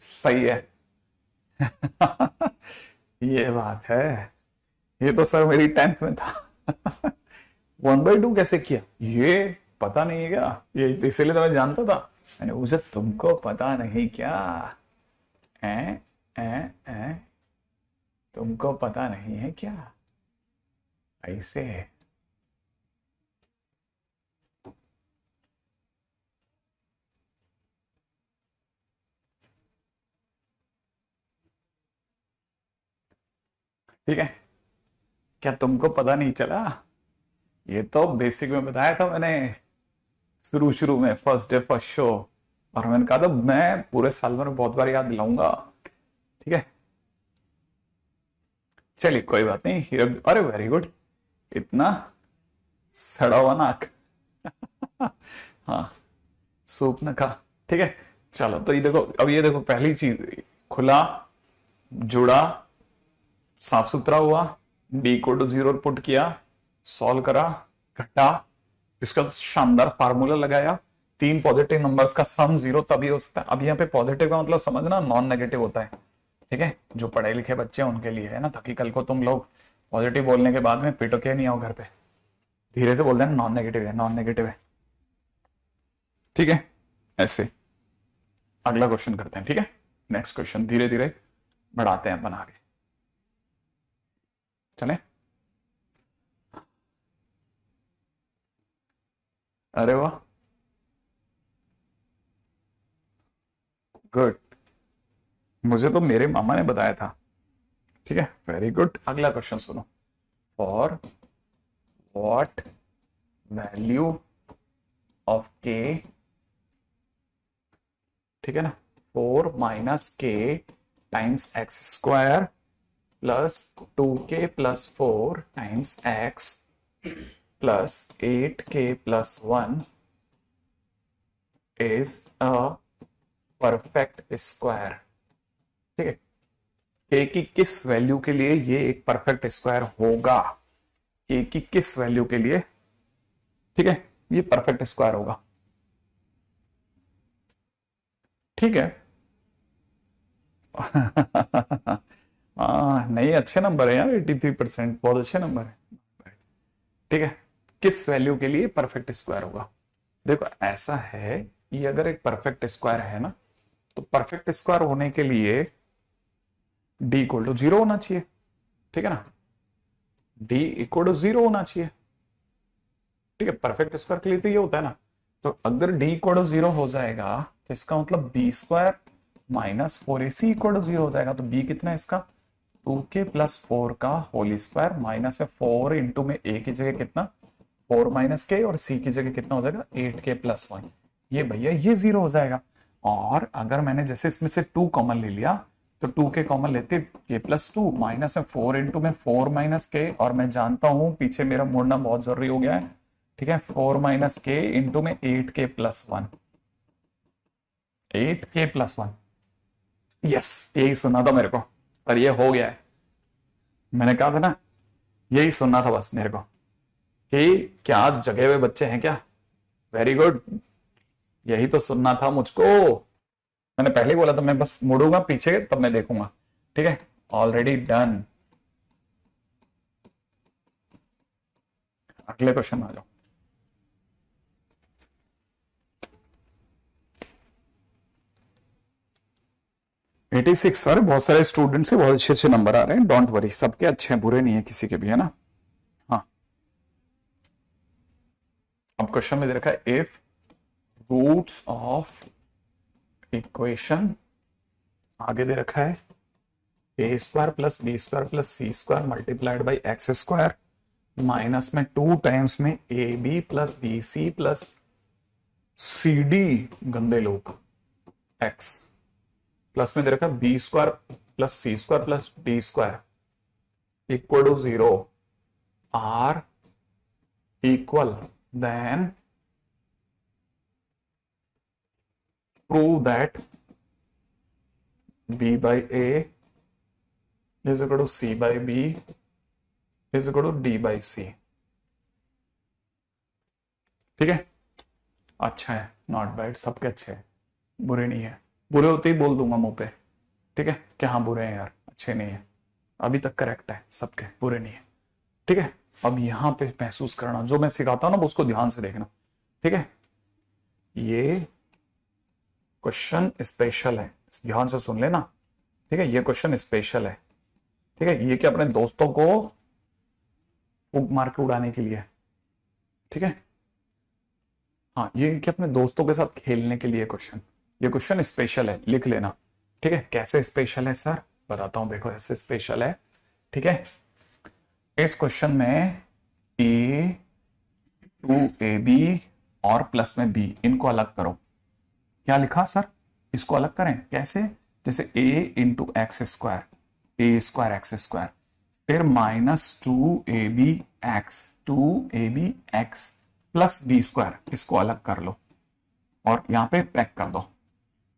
सही है। ये बात है, ये तो सर मेरी 10th में था। 1/2 कैसे किया ये पता नहीं है क्या, ये इसीलिए तो मैं जानता था, मैंने उसे तुमको पता नहीं क्या, ए, ए, ए, तुमको पता नहीं है क्या, ऐसे। ठीक है, क्या तुमको पता नहीं चला? ये तो बेसिक में बताया था मैंने शुरू शुरू में, फर्स्ट डे फर्स्ट शो, और मैंने कहा था मैं पूरे साल भर में बहुत बार याद दिलाऊंगा। ठीक है, चलिए कोई बात नहीं, अरे वेरी गुड, इतना सड़ा हुआ नाक। हाँ, सूप न खा। ठीक है, चलो तो ये देखो, अब ये देखो पहली चीज, खुला जुड़ा साफ सुथरा हुआ, b को टू 0 पुट किया, सॉल्व करा, घटा, इसका शानदार फार्मूला लगाया, 3 पॉजिटिव नंबर्स का सम 0 तभी हो सकता है। अब यहाँ पे पॉजिटिव का मतलब समझना नॉन नेगेटिव होता है, ठीक है, जो पढ़े लिखे बच्चे हैं उनके लिए है ना, ताकि कल को तुम लोग पॉजिटिव बोलने के बाद में पिटो के नहीं आओ घर पे, धीरे से बोल देना नॉन नेगेटिव है, नॉन नेगेटिव है। ठीक है, ऐसे अगला क्वेश्चन करते हैं। ठीक है, नेक्स्ट क्वेश्चन धीरे धीरे बढ़ाते हैं अपन आगे, चले। अरे वाह, गुड, मुझे तो मेरे मामा ने बताया था। ठीक है, वेरी गुड, अगला क्वेश्चन सुनो। फॉर व्हाट वैल्यू ऑफ के, ठीक है ना, 4 माइनस के times x square plus 2k plus 4 times x plus 8k plus 1 is a perfect square. ठीक है, k की किस वैल्यू के लिए ये एक परफेक्ट स्क्वायर होगा, k की किस वैल्यू के लिए, ठीक है, ये परफेक्ट स्क्वायर होगा। ठीक है। नहीं, अच्छे नंबर है यार, 83%, बहुत अच्छे नंबर है। ठीक है, किस वैल्यू के लिए परफेक्ट स्क्वायर होगा। देखो ऐसा है, ये अगर एक परफेक्ट स्क्वायर है ना, तो परफेक्ट स्क्वायर होने के लिए d इक्वल टू 0 होना चाहिए। ठीक है ना, d इक्वल टू 0 होना चाहिए। ठीक है, परफेक्ट स्क्वायर के लिए तो ये होता है ना। तो अगर d इक्वल टू 0 हो जाएगा तो इसका मतलब b square minus 4ac equal to 0 हो जाएगा। तो b कितना है इसका, 2k प्लस 4 का होल स्क्वायर माइनस है 4 इंटू में a की जगह कितना 4 माइनस के और c की जगह कितना हो जाएगा 8k प्लस 1। ये भैया ये 0 हो जाएगा। और अगर मैंने जैसे इसमें से 2 कॉमन ले लिया तो 2k कॉमन लेते k प्लस 2 माइनस है 4 इंटू में 4 माइनस के, और मैं जानता हूं पीछे मेरा मुड़ना बहुत जरूरी हो गया है। ठीक है, 4 माइनस के इंटू में 8k plus 1, 8k plus 1। Yes, यही सुनना था मेरे को, पर ये हो गया है। मैंने कहा था ना, यही सुनना था बस मेरे को कि क्या जगे हुए बच्चे हैं क्या। वेरी गुड, यही तो सुनना था मुझको। मैंने पहले ही बोला था, मैं बस मुड़ूंगा पीछे तब मैं देखूंगा। ठीक है, ऑलरेडी डन। अगले क्वेश्चन में आ जाओ। 86 सर, बहुत सारे स्टूडेंट्स के बहुत अच्छे अच्छे नंबर आ रहे हैं, डोंट वरी, सबके अच्छे हैं, बुरे नहीं है किसी के भी, है ना। हाँ, अब क्वेश्चन में दे रखा है इफ रूट्स ऑफ इक्वेशन, आगे दे रखा है a square plus b square plus c square multiplied by x square minus में 2 टाइम्स में a b plus b c plus c d, गंदे लोग, एक्स प्लस में दे रखा है b square plus c square plus d square equal to 0 are equal, then prove that b by a is equal to c by b is equal to d by c। ठीक है, अच्छा है, not bad, सबके अच्छे हैं, बुरे नहीं है। बुरे होते ही बोल दूंगा मुंह पे, ठीक है, कि हाँ बुरे हैं यार, अच्छे नहीं है। अभी तक करेक्ट है, सबके बुरे नहीं है। ठीक है, अब यहां पे महसूस करना, जो मैं सिखाता हूं ना उसको ध्यान से देखना। ठीक है, ये क्वेश्चन स्पेशल है, ध्यान से सुन लेना। ठीक है, ये क्वेश्चन स्पेशल है। ठीक है, ये क्या अपने दोस्तों को फूक मार के उड़ाने के लिए। ठीक है, हाँ, ये क्या अपने दोस्तों के साथ खेलने के लिए क्वेश्चन, ये क्वेश्चन स्पेशल है, लिख लेना। ठीक है, कैसे स्पेशल है सर, बताता हूं, देखो ऐसे स्पेशल है। ठीक है, इस क्वेश्चन में ए टू ए बी और प्लस में बी, इनको अलग करो। क्या लिखा सर, इसको अलग करें कैसे, जैसे a into x square, a square x square, फिर minus 2ab x, 2ab x plus b square, इसको अलग कर लो और यहां पे पैक कर दो।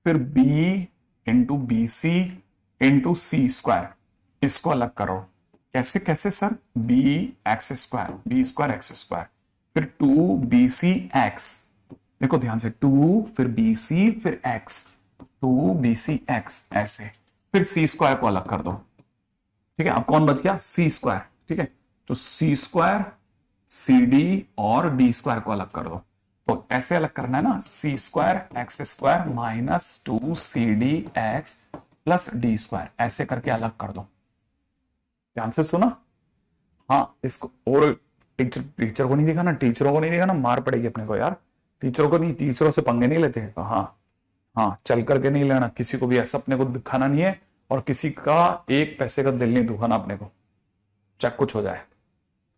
फिर b into b c into c square, इसको अलग करो। कैसे कैसे sir, b x square, b square x square, फिर 2bc एक्स, देखो ध्यान से, 2 फिर bc फिर x, 2bc x, ऐसे, फिर c स्क्वायर को अलग कर दो। ठीक है, अब कौन बच गया, c स्क्वायर। ठीक है, तो c स्क्वायर, cd और d स्क्वायर को अलग कर दो। तो ऐसे अलग करना है ना, c square x square minus 2cd x plus d square, ऐसे करके अलग कर दो। ध्यान से सुना। हाँ, इसको और टीचर को नहीं दिखाना, टीचरों को नहीं दिखाना, मार पड़ेगी अपने को यार। टीचरों को नहीं, टीचरों से पंगे नहीं लेते। हाँ हाँ, चल करके नहीं लेना, किसी को भी ऐसा अपने को दिखाना नहीं है, और किसी का एक पैसे का दिल नहीं दुखाना अपने को, चाहे कुछ हो जाए।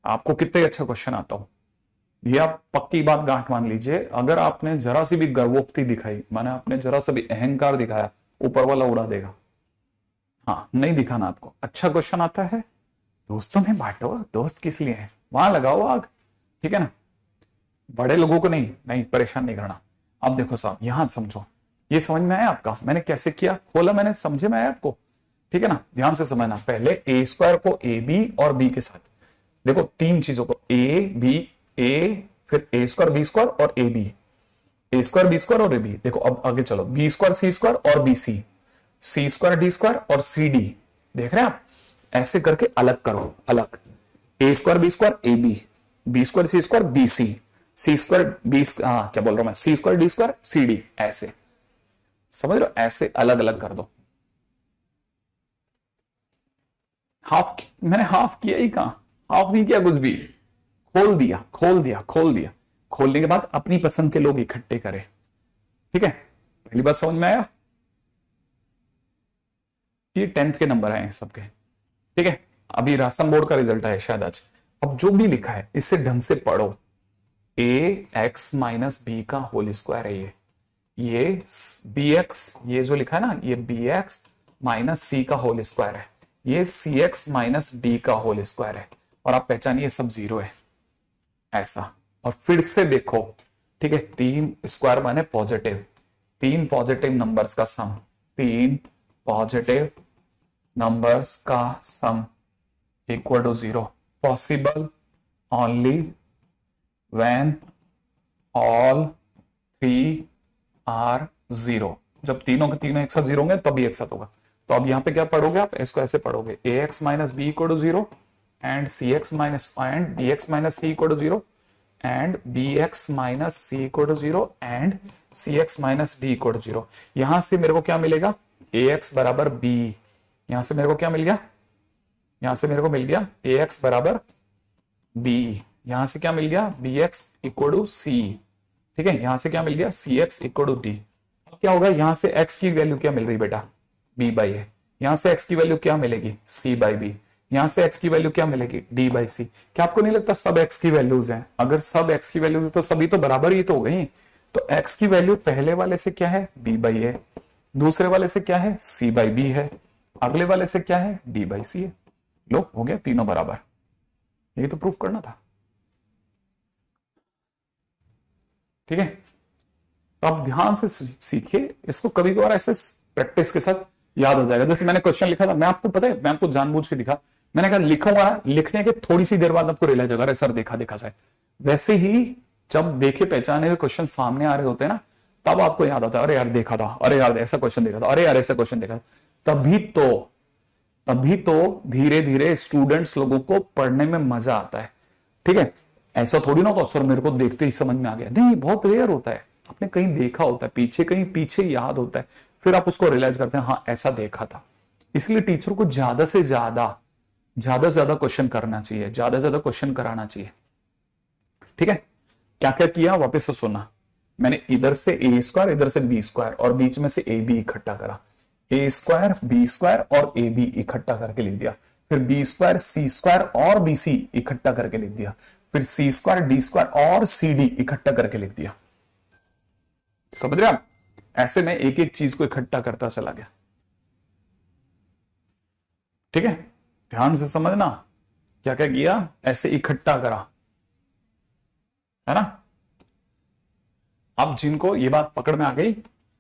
आपको कितने अच्छा क्वेश्चन आता हो, ये आप पक्की बात गांठ मान लीजिए, अगर आपने जरा सी भी गर्वोक्ति दिखाई, माने आपने जरा सा भी अहंकार दिखाया, ऊपर वाला उड़ा देगा। हाँ, नहीं दिखाना आपको। अच्छा क्वेश्चन आता है, दोस्तों में बांटो, दोस्त किस लिए है, वहां लगाओ आग। ठीक है ना, बड़े लोगों को नहीं परेशान नहीं करना। अब देखो साहब, यहां समझो, ये समझ में आया आपका, मैंने कैसे किया, खोला मैंने, समझे में आया आपको। ठीक है ना, ध्यान से समझना। पहले ए स्क्वायर को ए बी और बी के साथ, देखो तीन चीजों को, ए बी, ए फिर ए स्क्वायर बी स्क्वायर और a b, a square b square और ए बी। देखो अब आगे चलो, बी स्क्वायर सी स्क्वायर और b c, c square d square और सी डी। देख रहे हैं आप, ऐसे करके अलग करो, अलग। A square b square a b square c square b c square b, क्या बोल रहा हूं मैं, c square d square c d. ऐसे समझ लो, ऐसे अलग अलग कर दो। मैंने हाफ किया ही कहां, हाफ नहीं किया कुछ भी, खोल दिया खोल दिया खोल दिया। खोलने के बाद अपनी पसंद के लोग इकट्ठे करें, ठीक है। पहली बात समझ में आया, ये 10th के नंबर आए हैं सबके, ठीक है। अभी राजस्थान बोर्ड का रिजल्ट आया शायद आज। अब जो भी लिखा है इसे ढंग से पढ़ो। ए एक्स माइनस बी का होल स्क्वायर है ये बी एक्स, ये जो लिखा है ना, ये बी एक्स माइनस सी का होल स्क्वायर है, ये सी एक्स माइनस डी का होल स्क्वायर है। और आप पहचानिए सब जीरो है, ऐसा। और फिर से देखो, ठीक है, तीन स्क्वायर माने पॉजिटिव, तीन पॉजिटिव नंबर्स का सम, तीन पॉजिटिव नंबर्स का sum equal to 0, possible only when all three are 0। जब तीनों के तीनों एक साथ 0 होंगे तभी एक साथ होगा। तो अब यहां पे क्या पढ़ोगे आप, इसको ऐसे पढ़ोगे, a x minus b equal to 0 and c x minus and b x minus c equal to 0 and b x minus c equal to 0 and c x minus d equal to 0। यहां से मेरे को क्या मिलेगा, ए x बराबर B, यहां से मेरे को क्या मिल गया, यहां से मेरे को मिल गया ए एक्स बराबर बी, यहां से क्या मिल गया, बी एक्स इक्वल टू सी, ठीक है। यहां से क्या मिल गया, सी एक्स इक्वल टू डी। अब क्या होगा, यहां से एक्स की वैल्यू क्या मिल रही बेटा, बी बाई ए। यहां से एक्स की वैल्यू क्या मिलेगी, सी बाई बी। यहां से एक्स की वैल्यू क्या मिलेगी, डी बाई सी। क्या आपको नहीं लगता सब एक्स की वैल्यूज हैं? अगर सब एक्स की वैल्यूज तो सभी तो बराबर ही तो हो गई। तो एक्स की वैल्यू पहले वाले से क्या है, बी बाई ए, दूसरे वाले से क्या है, सी बाई बी है, अगले वाले से क्या है, डी बाई सी है। लो हो गया तीनों बराबर, यही तो प्रूफ करना था, ठीक है। तो आप ध्यान से सीखिए इसको, कभी कभार ऐसे प्रैक्टिस के साथ याद हो जाएगा। जैसे मैंने क्वेश्चन लिखा था, मैं आपको पता है, मैं आपको जानबूझ के दिखा, मैंने कहा लिखूंगा, लिखने के थोड़ी सी देर बाद आपको रियलाइज होगा, अरे सर देखा देखा जाए। वैसे ही जब देखे पहचाने हुए क्वेश्चन सामने आ रहे होते हैं ना, तब आपको याद आता है, अरे यार देखा था, अरे यार ऐसा क्वेश्चन देखा था, अरे यार ऐसा क्वेश्चन देखा था। तभी तो धीरे धीरे स्टूडेंट्स लोगों को पढ़ने में मजा आता है, ठीक है। ऐसा थोड़ी ना होता सर मेरे को देखते ही समझ में आ गया, नहीं, बहुत रेयर होता है। आपने कहीं देखा होता है पीछे, कहीं पीछे याद होता है, फिर आप उसको रियलाइज करते हैं, हाँ ऐसा देखा था। इसलिए टीचर को ज्यादा से ज्यादा क्वेश्चन करना चाहिए, ज्यादा से ज्यादा क्वेश्चन कराना चाहिए, ठीक है। क्या क्या किया वापस से सुना, मैंने इधर से ए स्क्वायर, इधर से बी स्क्वायर और बीच में से ए बी इकट्ठा करा, ए स्क्वायर बी स्क्वायर और ए बी इकट्ठा करके लिख दिया, फिर बी स्क्वायर सी स्क्वायर और बी सी इकट्ठा करके लिख दिया, फिर सी स्क्वायर डी स्क्वायर और सी डी इकट्ठा करके लिख दिया। समझ रहे आप, ऐसे में एक एक चीज को इकट्ठा करता चला गया, ठीक है। ध्यान से समझना क्या क्या किया, ऐसे इकट्ठा करा, है ना। अब जिनको ये बात पकड़ में आ गई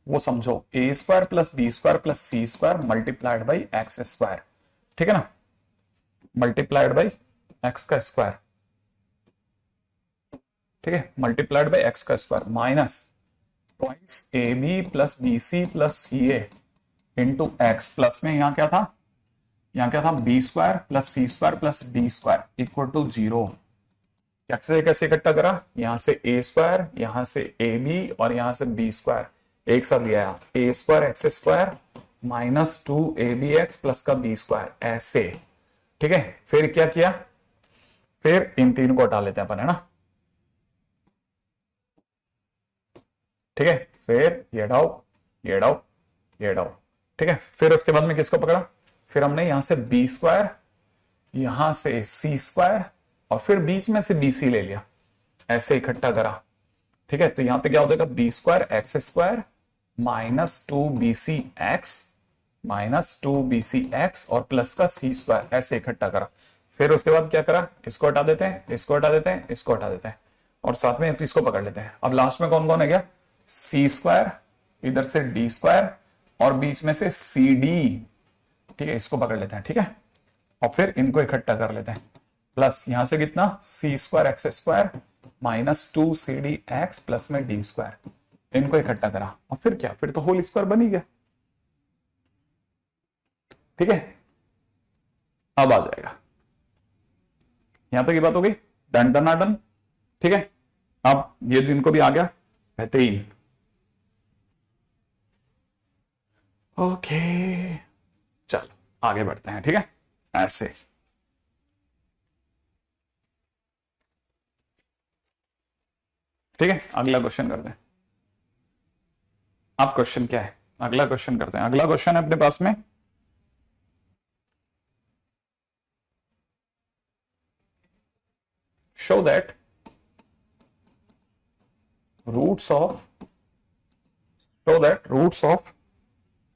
वो समझो, a square plus b square plus c square multiplied by x square, ठीक है ना, मल्टीप्लाइड बाई एक्स का स्क्वायर, ठीक है, मल्टीप्लाइड बाई एक्स का square minus twice a b plus b c plus c a into x, plus में यहां क्या था, यहां क्या था, b square plus c square plus d square equal to 0। कैसे कैसे इकट्ठा करा, यहां से ए स्क्वायर, यहां से ए बी और यहां से बी स्क्वायर एक साथ लिया, a square x square minus 2 a b x plus का बी स्क्वायर, ऐसे, ठीक है। फिर क्या किया, फिर इन तीन को हटा लेते हैं अपन, है ना, ठीक है। फिर ये हटाओ, ये हटाओ, ये हटाओ, ठीक है। फिर उसके बाद में किसको पकड़ा, फिर हमने यहां से बी स्क्वायर, यहां से सी स्क्वायर और फिर बीच में से बी सी ले लिया, ऐसे इकट्ठा करा, ठीक है। तो यहां पे क्या हो जाएगा, b square x square minus 2 b c x minus 2 b c x और प्लस का सी स्क्वायर, ऐसे इकट्ठा करा। फिर उसके बाद क्या करा, इसको हटा देते हैं, इसको हटा देते हैं, इसको हटा देते हैं और साथ में इसको पकड़ लेते हैं। अब लास्ट में कौन कौन है गया, सी स्क्वायर, इधर से डी स्क्वायर और बीच में से सी डी ठीक है, इसको पकड़ लेते हैं, ठीक है, और फिर इनको इकट्ठा कर लेते हैं। प्लस यहां से कितना, c square x square minus 2cd x plus में डी स्क्वायर, इनको इकट्ठा करा और फिर क्या, फिर तो होल स्क्वायर बन ही गया। ठीक है, अब आ जाएगा, यहां तक ये बात हो गई, डन डन डन। ठीक है, अब ये जिनको भी आ गया बेहतरीन। ओके चलो आगे बढ़ते हैं, ठीक है, ऐसे। ठीक है, अगला क्वेश्चन करते हैं। अब क्वेश्चन क्या है, अगला क्वेश्चन करते हैं। अगला क्वेश्चन है अपने पास में, शो दैट रूट्स ऑफ,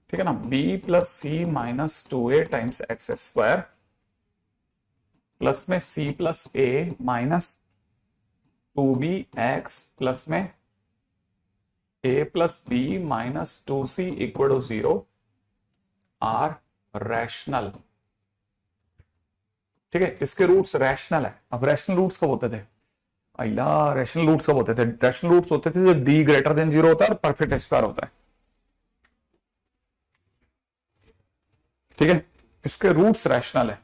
ठीक है ना, b plus c minus 2a times x square plus में c plus a minus 2b x plus में a plus b minus 2c equal to 0 are rational. ठीक है, इसके रूट्स रैशनल है। अब रैशनल रूट्स कब होते थे, अल्लाह रैशनल रूट्स कब होते थे, रैशनल रूट्स होते थे जब d ग्रेटर देन 0 होता है और परफेक्ट स्क्वायर होता है। ठीक है, इसके रूट्स रैशनल है।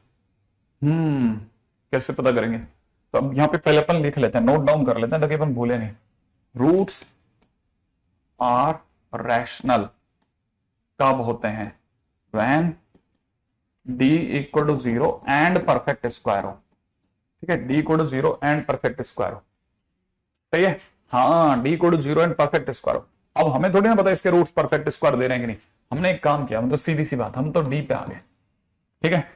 कैसे पता करेंगे, तो अब यहां पे पहले अपन लिख लेते हैं, नोट डाउन कर लेते हैं ताकि अपन भूले नहीं। रूट्स आर रैशनल कब होते हैं, when d equal to 0 and perfect square हो। ठीक है, d equal to 0 and perfect square हो, सही है, हाँ, d equal to 0 and perfect square हो। अब हमें थोड़ी ना पता इसके रूट्स परफेक्ट स्क्वायर दे रहे हैं कि नहीं, हमने एक काम किया, हम तो सीधी सी बात, हम तो d पे आ गए। ठीक है,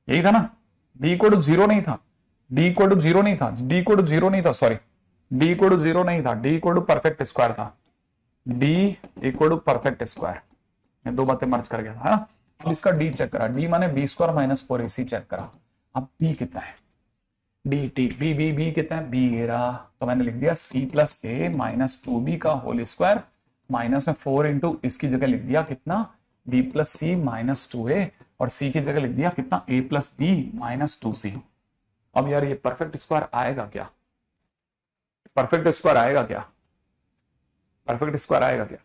यही था ना, d इक्वल टू 0 नहीं था, d इक्वल टू 0 नहीं था, d इक्वल टू 0 नहीं था, सॉरी, d इक्वल टू 0 नहीं था, d equal to perfect square था, d equal to perfect square, ये दो बातें मर्ज कर गया था, है ना। अब इसका d चेक करा, d माने b square minus 4ac check करा। अब b कितना है, b कितना है, b ये रहा, तो मैंने लिख दिया c प्लस ए माइनस 2b का होल स्क्वायर माइनस में 4 इंटू इसकी जगह लिख दिया कितना, b plus c minus 2a, और c की जगह लिख दिया कितना, a plus b minus 2c। अब यार ये परफेक्ट स्क्वायर आएगा क्या, परफेक्ट स्क्वायर आएगा क्या, परफेक्ट स्क्वायर आएगा क्या।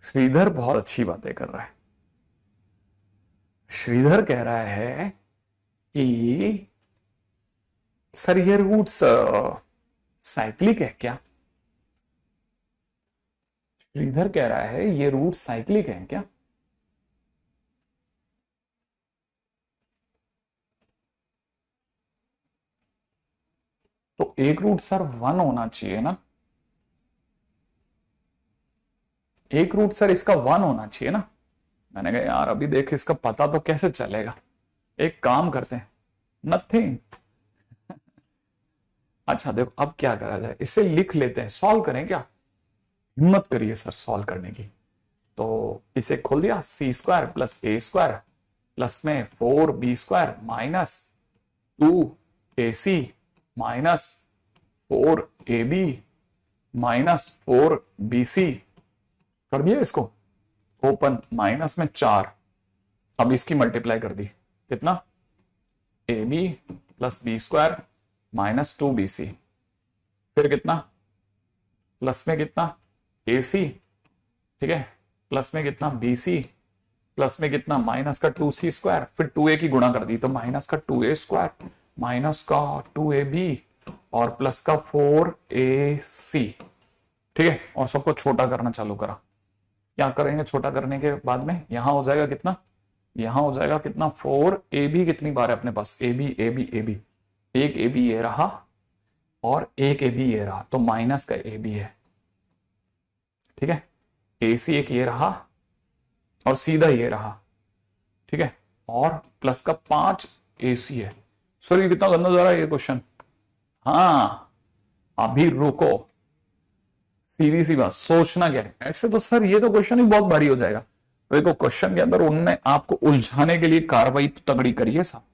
श्रीधर बहुत अच्छी बातें कर रहा है। श्रीधर कह रहा है कि सर ये रूट्स साइक्लिक है क्या, श्रीधर कह रहा है ये रूट साइक्लिक है क्या। तो एक रूट सर 1 होना चाहिए ना, एक रूट सर इसका 1 होना चाहिए ना। मैंने कहा यार अभी देख इसका पता तो कैसे चलेगा, एक काम करते हैं, नथिंग। अच्छा देखो अब क्या करा जाए, इसे लिख लेते हैं, सॉल्व करें क्या, हिम्मत करिए सर सॉल्व करने की। तो इसे खोल दिया, सी स्क्वायर प्लस ए स्क्वायर प्लस में 4b square minus 2ac minus 4ab minus 4bc कर दिया इसको, ओपन माइनस में 4। अब इसकी मल्टीप्लाई कर दी, कितना, ab plus b square minus 2bc, फिर कितना, प्लस में कितना ac, ठीक है, प्लस में कितना bc, प्लस में कितना माइनस का 2c स्क्वायर, फिर 2a की गुणा कर दी तो माइनस का 2a स्क्वायर माइनस का 2ab और प्लस का 4ac। ठीक है, और सबको छोटा करना चालू करा। क्या करेंगे छोटा करने के बाद में, यहां हो जाएगा कितना, यहां हो जाएगा कितना, 4ab कितनी बार है अपने पास, ab ab ab, एक ab ये रहा और एक ab ये रहा, तो माइनस का ab है। ठीक है, ac एक ये रहा और सीधा ये रहा, ठीक है, और प्लस का 5ac है। सर ये कितना गंदा जा रहा है ये क्वेश्चन, हाँ अभी रुको, सीधी सी बात, सोचना क्या है, ऐसे तो सर ये तो क्वेश्चन ही बहुत भारी हो जाएगा। तो देखो क्वेश्चन के अंदर उन्होंने आपको उलझाने के लिए कार्रवाई तो तगड़ी करी है साहब।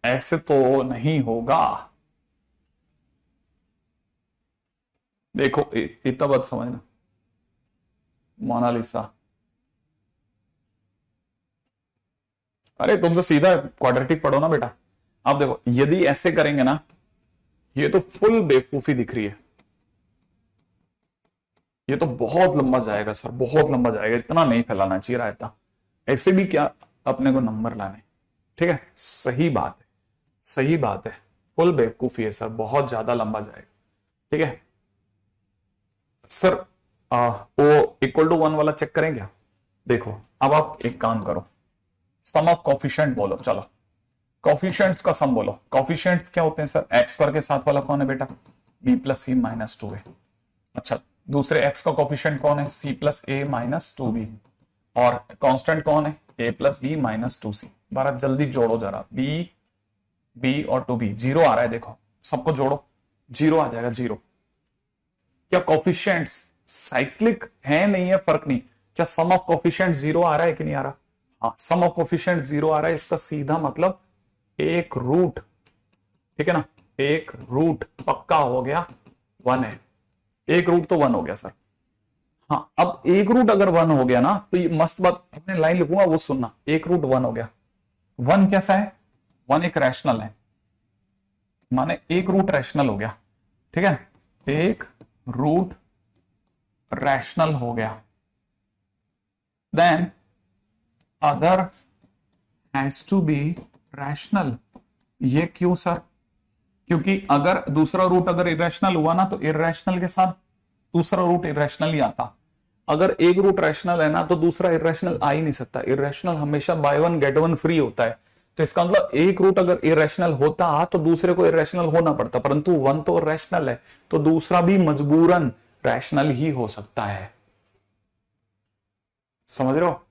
ऐसे तो नहीं होगा, देखो इतना बात समझना, मोनालिसा, अरे तुमसे सीधा क्वाड्रेटिक पढ़ो ना बेटा। आप देखो यदि ऐसे करेंगे ना, ये तो फुल बेवकूफी दिख रही है, ये तो बहुत लंबा जाएगा सर, बहुत लंबा जाएगा, इतना नहीं फैलाना चाहिए रायता। ऐसे भी क्या अपने को नंबर लाने, ठीक है, सही बात है, सही बात है, फुल बेवकूफी है सर, बहुत ज्यादा लंबा जाएगा, ठीक है सर। वो इक्वल टू 1 वाला चेक करें क्या? देखो अब आप एक काम करो, सम ऑफ कॉफिशिएंट बोलो, चलो कॉफिशिएंट्स का सम बोलो। कॉफिशिएंट्स क्या होते हैं सर? एक्स स्क्वायर के साथ वाला कौन है बेटा? बी प्लस सी माइनस 2 है। अच्छा, दूसरे एक्स का कॉफिशिएंट कौन है? सी प्लस ए माइनस 2b। और कांस्टेंट कौन है? ए प्लस बी माइनस 2c। बारह जल्दी जोड़ो जरा, बी बी और 2b, जीरो आ रहा है, देखो सबको जोड़ो, जीरो आ जाएगा, जीरो। क्या कॉफिशिएंट्स साइक्लिक है? नहीं है, फर्क नहीं। क्या सम ऑफ कॉफिशिएंट जीरो आ रहा है कि नहीं आ रहा? हाँ, सम ऑफ कॉफिशिएंट जीरो आ रहा है, इसका सीधा मतलब एक रूट, ठीक है ना, एक रूट पक्का हो गया 1 है, एक रूट तो 1 हो गया सर। हाँ, अब एक रूट अगर 1 हो गया ना, तो ये मस्त बात, अपने लाइन लिखूंगा वो सुनना, एक रूट 1 हो गया। 1 कैसा है? 1 एक रैशनल है, माने एक रूट रैशनल हो गया, ठीक है, एक रूट रैशनल हो गया। Then other has to be rational. ये क्यों सर? क्योंकि अगर दूसरा रूट अगर इरेशनल हुआ ना, तो इरेशनल के साथ दूसरा रूट इरेशनल ही आता। अगर एक रूट रैशनल है ना, तो दूसरा इरेशनल आ ही नहीं सकता। इरेशनल हमेशा by one get one free होता है। तो इसका मतलब एक रूट अगर इरेशनल होता तो दूसरे को इरेशनल होना पड़ता, परंतु 1 तो रैशनल है, तो दूसरा भी मजबूरन रैशनल ही हो सकता है। समझ रहे हो?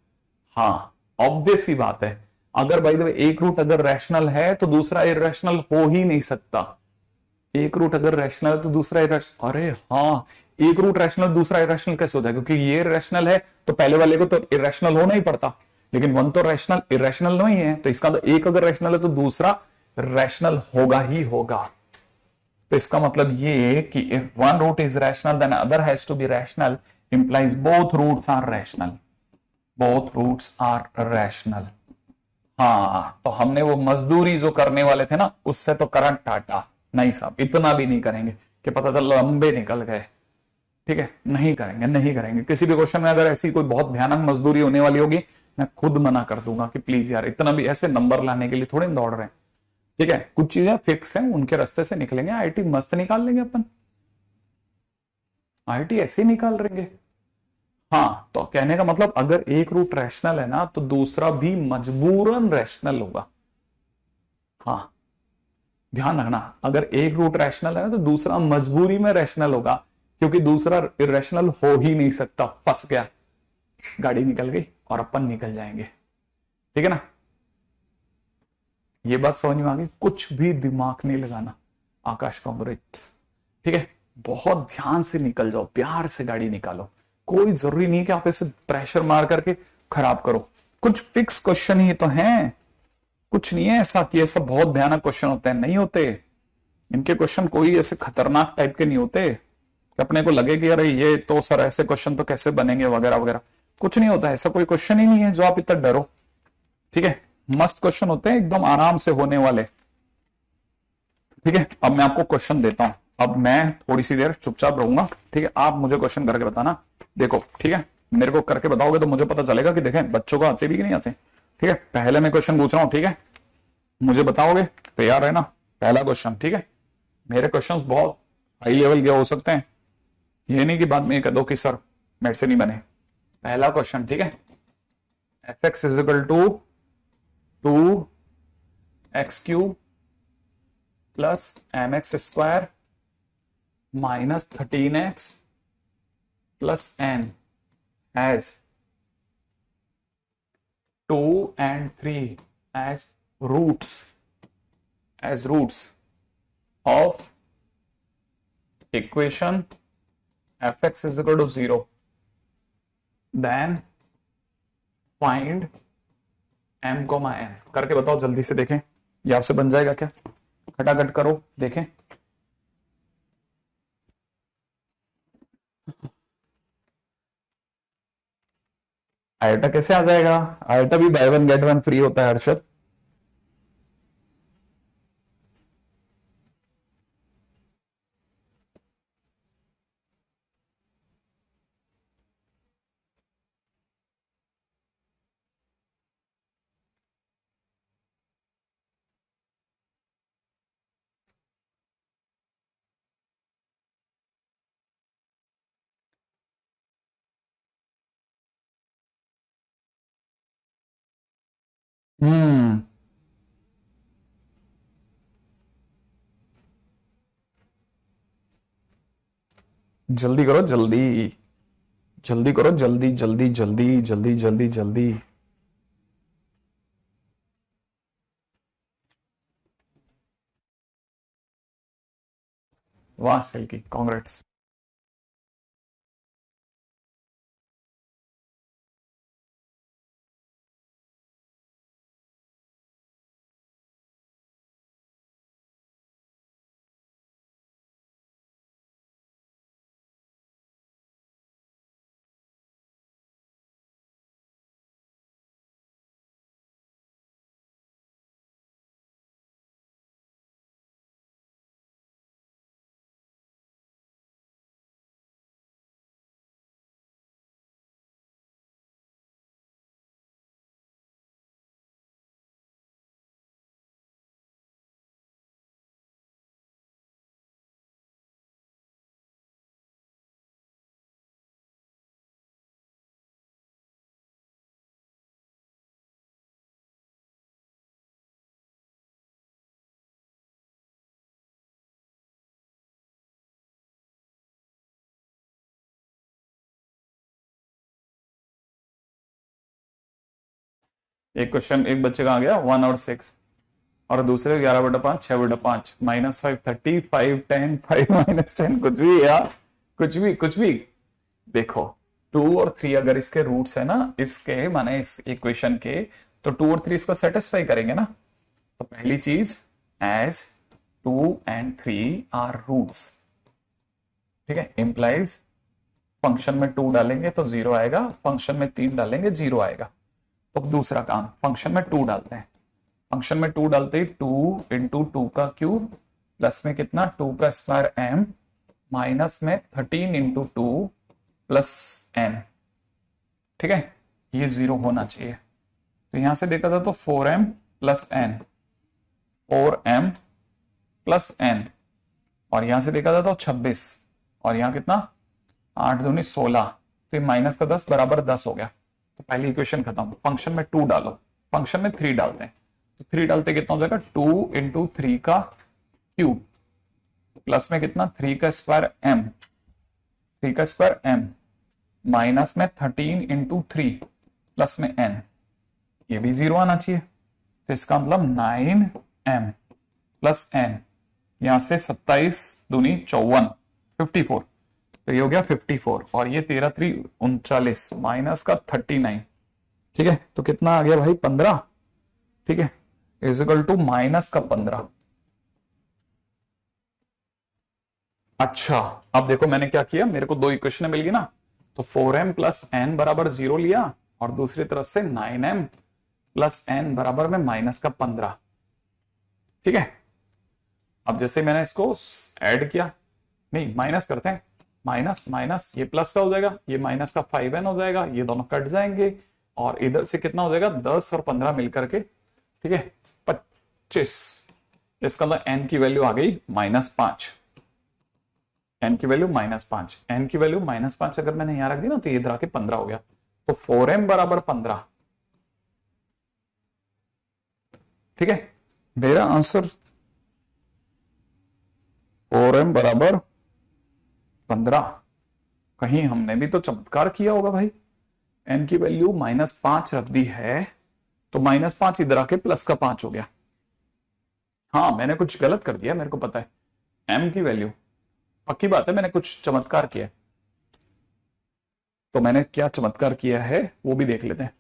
हाँ, ऑब्वियस ही बात है। अगर बाय द वे एक रूट अगर रैशनल है तो दूसरा इरेशनल हो ही नहीं सकता। एक रूट अगर रैशनल है तो दूसरा इरेशनल, अरे हाँ, एक रूट रैशनल दूसरा इरेशनल कैसे होता है? क्योंकि ये रैशनल है तो पहले वाले को तो इरेशनल होना ही पड़ता, लेकिन 1 तो रैशनल इरेशनल नहीं है, तो इसका तो एक अगर रैशनल है तो दूसरा रैशनल होगा ही होगा। तो इसका मतलब ये कि if one root is rational then other has to be rational, implies both roots are rational, both roots are rational. हाँ, तो हमने वो मजदूरी जो करने वाले थे ना, उससे तो करंट टाटा नहीं साहब, इतना भी नहीं करेंगे कि पता चला लंबे निकल गए, ठीक है, नहीं करेंगे, नहीं करेंगे। किसी भी क्वेश्चन में अगर ऐसी कोई बहुत भयानक मजदूरी होने वाली होगी, मैं खुद मना कर दूंगा कि प्लीज यार, इतना भी ऐसे नंबर लाने के लिए थोड़े दौड़ रहे हैं, ठीक है। कुछ चीजें फिक्स हैं, उनके रास्ते से निकलेंगे, आईटी मस्त निकाल लेंगे अपन, आईटी ऐसे ही निकाल लेंगे। हाँ, तो कहने का मतलब अगर एक रूट रैशनल है ना, तो दूसरा भी मजबूरन रैशनल होगा। हाँ, ध्यान रखना, अगर एक रूट रैशनल है ना, तो दूसरा मजबूरी में रैशनल होगा, क्योंकि दूसरा इरेशनल हो ही नहीं सकता। फंस गया, गाड़ी निकल गई और अपन निकल जाएंगे, ठीक है ना। ये बात समझ में आ गई? कुछ भी दिमाग नहीं लगाना, आकाश कांग्रेस, ठीक है। बहुत ध्यान से निकल जाओ, प्यार से गाड़ी निकालो, कोई जरूरी नहीं कि आप इसे प्रेशर मार करके खराब करो। कुछ फिक्स क्वेश्चन ही तो हैं, कुछ नहीं है ऐसा कि ये सब बहुत भयानक क्वेश्चन होते हैं, नहीं होते। इनके क्वेश्चन कोई ऐसे खतरनाक टाइप के नहीं होते कि अपने को लगे कि अरे ये तो सर ऐसे क्वेश्चन तो कैसे बनेंगे वगैरह वगैरह, कुछ नहीं होता, ऐसा कोई क्वेश्चन ही नहीं है जो आप इतना डरो, ठीक है। मस्त क्वेश्चन होते हैं, एकदम आराम से होने वाले, ठीक है। अब मैं आपको क्वेश्चन देता हूं, अब मैं थोड़ी सी देर चुपचाप रहूंगा, ठीक है। आप मुझे क्वेश्चन करके बताना, देखो, ठीक है। मेरे को करके बताओगे तो मुझे पता चलेगा कि देखें बच्चों को आते भी कि नहीं आते, ठीक है। पहले मैं क्वेश्चन पूछ रहा हूं, ठीक है, मुझे बताओगे, तैयार है ना? पहला क्वेश्चन, ठीक है। मेरे क्वेश्चंस बहुत हाई लेवल के हो सकते हैं, ये नहीं कि बाद में कह दो कि सर मेरे से नहीं बने। पहला क्वेश्चन, ठीक है, f x is equal to 2x³ plus mx square minus 13x plus n has 2 and 3 as roots of equation fx is equal to 0, then find m, n। करके बताओ जल्दी से, देखें ये आपसे बन जाएगा क्या? खटाखट करो, देखें। आयोटा कैसे आ जाएगा? आयोटा भी by one get one free होता है हर्षद। हम्म। जल्दी करो जल्दी, जल्दी करो जल्दी जल्दी जल्दी जल्दी जल्दी जल्दी। वाह सिल्की, कांग्रेट्स। एक क्वेश्चन एक बच्चे का आ गया 1/6, और दूसरे 11/5, 6/5, -5, 30, 5, 10, 5 -10, कुछ भी यार, कुछ भी कुछ भी। देखो 2 और 3 अगर इसके रूट्स है ना, इसके माने इस इक्वेशन के, तो 2 और 3 इसको सेटिस्फाई करेंगे ना। तो पहली चीज, एज 2 and 3 आर रूट्स, ठीक है, इंप्लाइज फंक्शन में 2 डालेंगे तो 0 आएगा, फंक्शन में 3 डालेंगे 0 आएगा। तो दूसरा काम, फंक्शन में 2 डालते हैं, फंक्शन में 2 डालते ही 2 इंटू 2 का क्यूब प्लस में कितना 2 का स्क्वायर m, माइनस में 13 इंटू 2 प्लस n, ठीक है, ये 0 होना चाहिए। तो यहां से देखा था तो 4m plus n, 4m plus n, और यहां से देखा था तो 26, और यहां कितना 8 दूनी 16, तो माइनस का 10 बराबर 10 हो गया। तो पहली इक्वेशन खत्म। फंक्शन में 2 डालो, फंक्शन में 3 डालते हैं, तो 3 डालते कितना हो जाएगा 2 इंटू 3 का क्यूब प्लस में कितना 3 का स्क्वायर m, 3 का स्क्वायर m, माइनस में 13 इंटू 3 प्लस में n, ये भी 0 आना चाहिए। तो इसका मतलब 9m प्लस n, यहां से 27 दूनी 54, 54, तो ये हो गया 54, और ये 13 3 39 माइनस का 39, ठीक है, तो कितना आ गया भाई 15, ठीक है, इज इक्वल टू माइनस का 15। अच्छा अब देखो मैंने क्या किया, मेरे को 2 इक्वेशन मिल गई ना, तो 4m प्लस n बराबर 0 लिया, और दूसरी तरफ से 9m प्लस n बराबर में माइनस का 15, ठीक है। अब जैसे मैंने इसको ऐड किया, नहीं माइनस करते हैं, माइनस माइनस ये प्लस का हो जाएगा, ये माइनस का 5n हो जाएगा, ये दोनों कट जाएंगे, और इधर से कितना हो जाएगा 10 और 15 मिलकर के, ठीक है 25। इसका मतलब n की वैल्यू आ गई -5, n की वैल्यू -5, n की वैल्यू -5 अगर मैंने यहां रख दी ना, तो ये इधर आके 15 हो गया, तो 4m बराबर 15, ठीक है। मेरा आंसर 4m बराबर 15। कहीं हमने भी तो चमत्कार किया होगा भाई, n की वैल्यू -5 रख दी है, तो -5 इधर आके प्लस का 5 हो गया। हाँ मैंने कुछ गलत कर दिया, मेरे को पता है, m की वैल्यू, पक्की बात है मैंने कुछ चमत्कार किया। तो मैंने क्या चमत्कार किया है वो भी देख लेते हैं।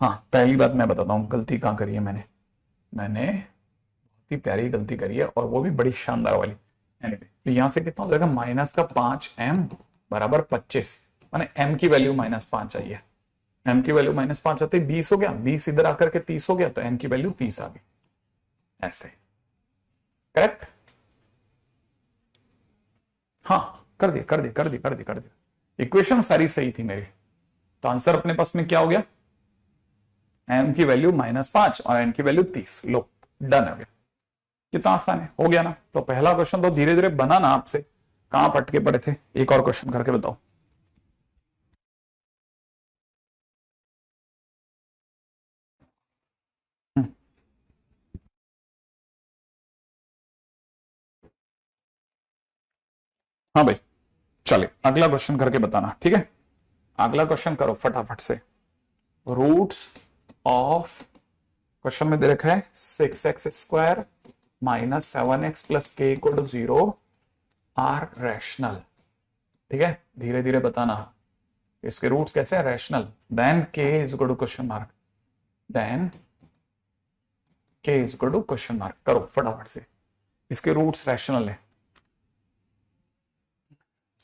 हाँ पहली बात मैं बताता हूँ गलती कहाँ करी है मैंने बहुत ही प्यारी गलती करी है, और वो भी बड़ी शानदार वाली। तो यहां से कितना हो जाएगा -5m बराबर 25, माने m की वैल्यू -5 चाहिए। m की वैल्यू -5 आते 20 हो गया, 20 इधर आकर के 30 हो गया, तो m की वैल्यू 30 आ गई। ऐसे करेक्ट? हाँ, कर दिया कर दिया कर दिया कर दिया कर दिया। इक्वेशन सारी सही थी मेरी, तो आंसर अपने पास में क्या हो गया? m की वैल्यू -5 और n की वैल्यू 30। लो, डन हो गया। कितना आसान है, हो गया ना। तो पहला क्वेश्चन तो धीरे धीरे बना ना, आपसे कहां पटके पड़े थे। एक और क्वेश्चन करके बताओ। हाँ भाई, चलिए अगला क्वेश्चन करके बताना, ठीक है। अगला क्वेश्चन करो फटाफट से। रूट्स ऑफ, क्वेश्चन में दे रखा है 6x² - 7x + k = 0 are rational. ठीक है, धीरे धीरे बताना इसके रूट्स कैसे है, rational. Then k = question mark, then k = question mark. करो फटाफट से, इसके रूट्स रैशनल है।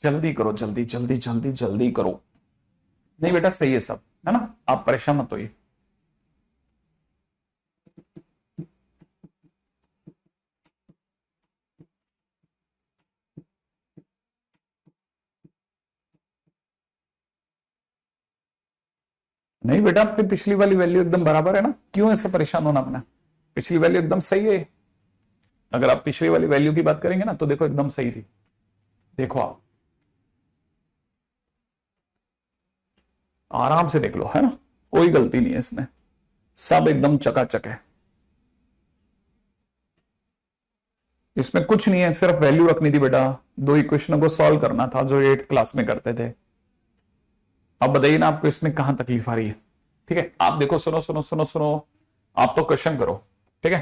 जल्दी करो, जल्दी जल्दी जल्दी जल्दी करो। नहीं बेटा सही है सब, है ना, आप परेशान मत होइए। नहीं बेटा, आपकी पिछली वाली वैल्यू एकदम बराबर है ना, क्यों ऐसे परेशान होना अपना। पिछली वैल्यू एकदम सही है। अगर आप पिछली वाली वैल्यू की बात करेंगे ना, तो देखो एकदम सही थी। देखो आप आराम से देख लो, है ना, कोई गलती नहीं है इसमें, सब एकदम चकाचक है। इसमें कुछ नहीं है, सिर्फ वैल्यू रखनी थी बेटा, दो इक्वेशनों को सॉल्व करना था जो 8th क्लास में करते थे। अब बताइए ना आपको इसमें कहां तकलीफ आ रही है। ठीक है, आप देखो, सुनो सुनो सुनो सुनो, आप तो क्वेश्चन करो, ठीक है,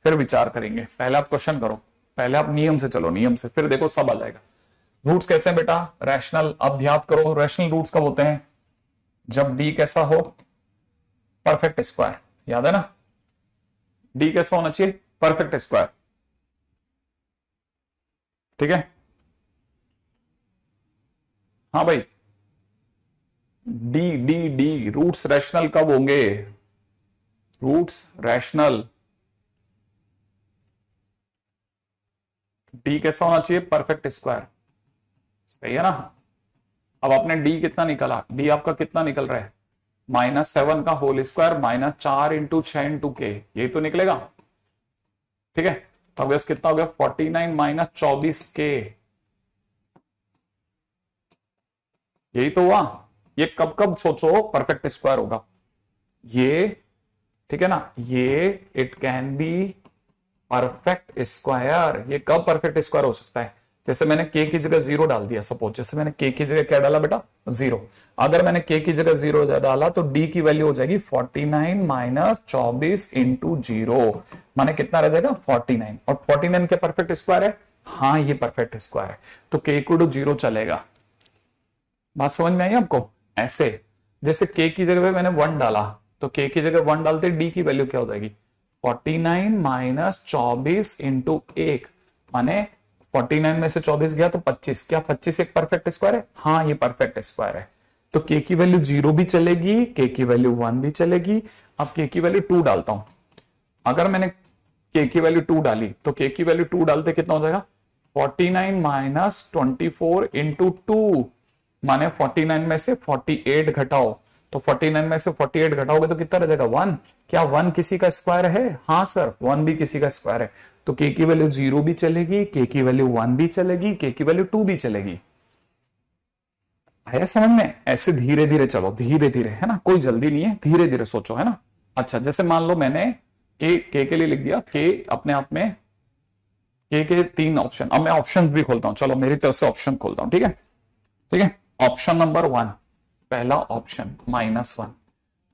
फिर विचार करेंगे। पहले आप क्वेश्चन करो, पहले आप नियम से चलो, नियम से, फिर देखो सब आ जाएगा। रूट्स कैसे हैं बेटा, रैशनल। अब याद करो रैशनल रूट्स कब होते हैं, जब डी कैसा हो, परफेक्ट स्क्वायर। याद है ना, डी कैसा होना चाहिए, परफेक्ट स्क्वायर। ठीक है, हाँ भाई, D D D roots rational कब होंगे, रूट्स रैशनल, डी कैसा होना चाहिए, परफेक्ट स्क्वायर। सही है ना। अब आपने डी कितना निकाला, डी आपका कितना निकल रहा है, -7 का होल स्क्वायर -4 × 6 × k, यही तो निकलेगा। ठीक है, तो अब कितना हो गया, 49 - 24k, यही तो हुआ। ये कब कब सोचो परफेक्ट स्क्वायर होगा ये, ठीक है ना, ये it can be perfect square. ये कब परफेक्ट स्क्वायर हो सकता है, जैसे मैंने k की जगह 0 डाल दिया, सपोज जैसे मैंने k की जगह क्या डाला बेटा, 0। अगर मैंने k की जगह 0 डाला तो d की वैल्यू हो जाएगी 49 - 24 × 0, माने कितना रह जाएगा, 49। और 49 क्या परफेक्ट स्क्वायर है, हाँ ये परफेक्ट स्क्वायर है, तो k = 0 चलेगा। बात समझ में आई आपको। ऐसे जैसे k की जगह पे मैंने 1 डाला, तो k की जगह 1 डालते d की वैल्यू क्या हो जाएगी, 49 - 24 × 1, माने 49 में से 24 गया तो 25। क्या 25 एक परफेक्ट स्क्वायर है, हाँ ये परफेक्ट स्क्वायर है। तो k की वैल्यू 0 भी चलेगी, k की वैल्यू 1 भी चलेगी। अब k की वैल्यू 2 डालता हूं, अगर मैंने k की वैल्यू 2 डाली तो k की वैल्यू 2 डालते कितना हो जाएगा, 49 - 24 × 2, माने 49 में से 48 घटाओ, तो 49 में से 48 घटाओगे तो कितना रह जाएगा, 1। क्या 1 किसी का स्क्वायर है, हाँ सर 1 भी किसी का स्क्वायर है। तो k की वैल्यू 0 भी चलेगी, k की वैल्यू 1 भी चलेगी, k की वैल्यू 2 भी चलेगी। आया समझ में। ऐसे धीरे धीरे चलो, धीरे धीरे, है ना, कोई जल्दी नहीं है, धीरे धीरे सोचो, है ना। अच्छा, जैसे मान लो मैंने k के लिए लिख दिया, k अपने आप में k के 3 ऑप्शन। अब मैं ऑप्शन भी खोलता हूं, चलो मेरी तरफ से ऑप्शन खोलता हूं, ठीक है। ठीक है, ऑप्शन नंबर 1, पहला ऑप्शन -1,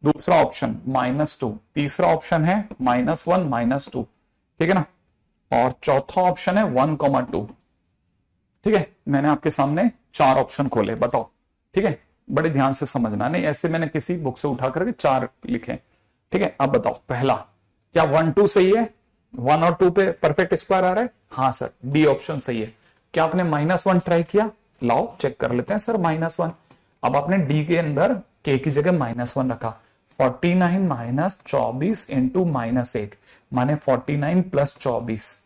दूसरा ऑप्शन -2, तीसरा ऑप्शन है -1 -2, ठीक है ना, और चौथा ऑप्शन है 1, 2। ठीक है, मैंने आपके सामने 4 ऑप्शन खोले, बताओ। ठीक है, बड़े ध्यान से समझना, नहीं ऐसे मैंने किसी बुक से उठा करके 4 लिखे। ठीक है, अब बताओ पहला, क्या 1, 2 सही है, 1 और 2 पे परफेक्ट स्क्वायर आ रहा है, हाँ सर डी ऑप्शन सही है। क्या आपने -1 ट्राई किया, लाओ चेक कर लेते हैं सर, -1 अब आपने डी के अंदर के की जगह -1 रखा, 49 माइनस 24 इंटू -1 माने 49 प्लस 24।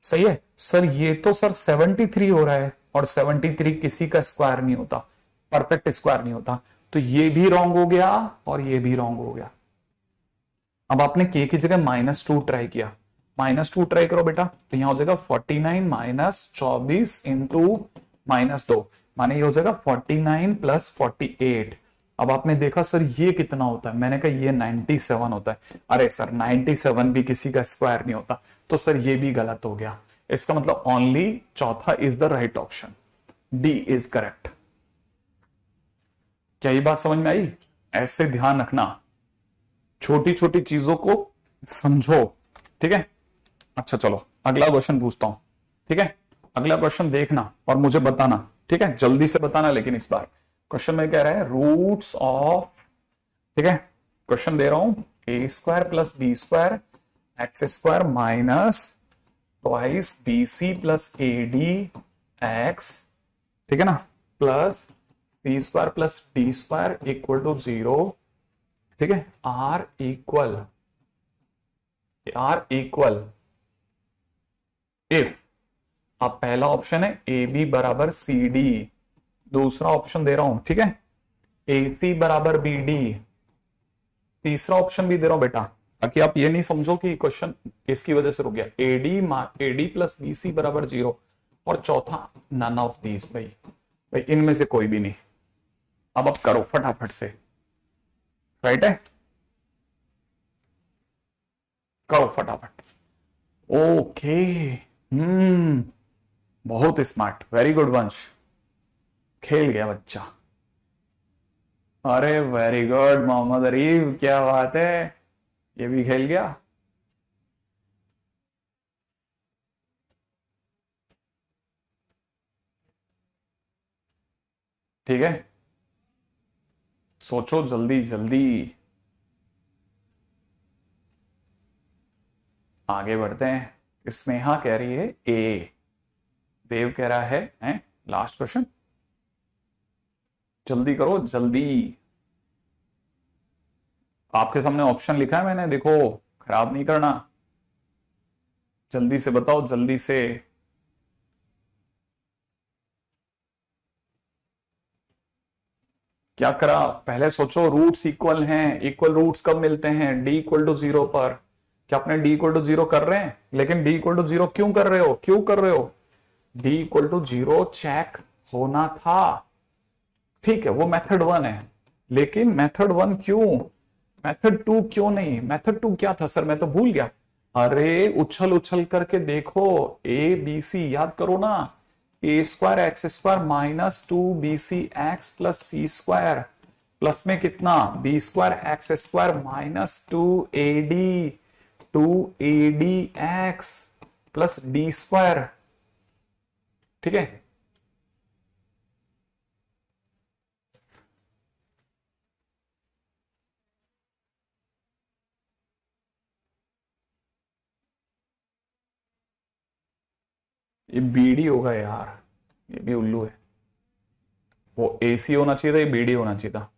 सही है सर, ये तो सर 73 हो रहा है, और 73 किसी का स्क्वायर नहीं होता, परफेक्ट स्क्वायर नहीं होता, तो ये भी रॉन्ग हो गया और ये भी रॉन्ग हो गया। अब आपने के की जगह -2 ट्राई किया, -2 ट्राई करो बेटा, तो यहां हो जाएगा 49 माइनस 24 इंटू -2 माने ये हो जाएगा 49 प्लस 48। अब आपने देखा सर ये कितना होता है, मैंने कहा ये 97 होता है। अरे सर 97 भी किसी का स्क्वायर नहीं होता, तो सर ये भी गलत हो गया। इसका मतलब ओनली चौथा is the right option, D is correct. क्या ये बात समझ में आई? ऐसे ध्यान रखना, छोटी छोटी चीजों को समझो, ठीक है। अच्छा चलो अगला क्वेश्चन पूछता हूं, ठीक है। अगला क्वेश्चन देखना और मुझे बताना, ठीक है, जल्दी से बताना। लेकिन इस बार क्वेश्चन में कह रहा है रूट्स ऑफ, ठीक है, क्वेश्चन दे रहा हूं, a square plus b square x square minus twice b c plus a d x, ठीक है ना, plus c square plus d square equal to 0, ठीक है। आर इक्वल इफ, अब पहला ऑप्शन है ए बी बराबर सी डी, दूसरा ऑप्शन दे रहा हूं, ठीक है, ए सी बराबर बी डी, तीसरा ऑप्शन भी दे रहा हूं बेटा, ताकि आप ये नहीं समझो कि क्वेश्चन इसकी वजह से रुक गया। एडी प्लस बी सी बराबर 0, और चौथा नन ऑफ दीज। भाई इनमें से कोई भी नहीं। अब आप करो फटाफट से, राइट है, करो फटाफट। ओके, बहुत स्मार्ट, वेरी गुड वंश, खेल गया बच्चा। अरे वेरी गुड मोहम्मद अरीफ, क्या बात है, ये भी खेल गया। ठीक है, सोचो जल्दी जल्दी, आगे बढ़ते हैं। स्नेहा कह रही है ए, देव कह रहा है लास्ट क्वेश्चन, जल्दी करो जल्दी। आपके सामने ऑप्शन लिखा है मैंने, देखो, खराब नहीं करना, जल्दी से बताओ जल्दी से। क्या करा, पहले सोचो, रूट्स इक्वल हैं, इक्वल रूट्स कब मिलते हैं, डी इक्वल टू 0 पर। क्या अपने डी इक्वल टू 0 कर रहे हैं? लेकिन डी इक्वल टू 0 क्यों कर रहे हो, क्यों कर रहे हो? डी इक्वल टू 0 चेक होना था, ठीक है, वो मेथड 1 है, लेकिन मेथड 1 क्यों, मेथड 2 क्यों नहीं? मेथड 2 क्या था सर, मैं तो भूल गया। अरे उछल उछल करके देखो, ए बी सी याद करो ना, a square x square minus 2bc x plus c square, plus में कितना, b square x square minus 2ad x plus d square, ठीक है। ये बीडी होगा यार, ये भी उल्लू है, वो एसी होना चाहिए था, ये बीडी होना चाहिए था।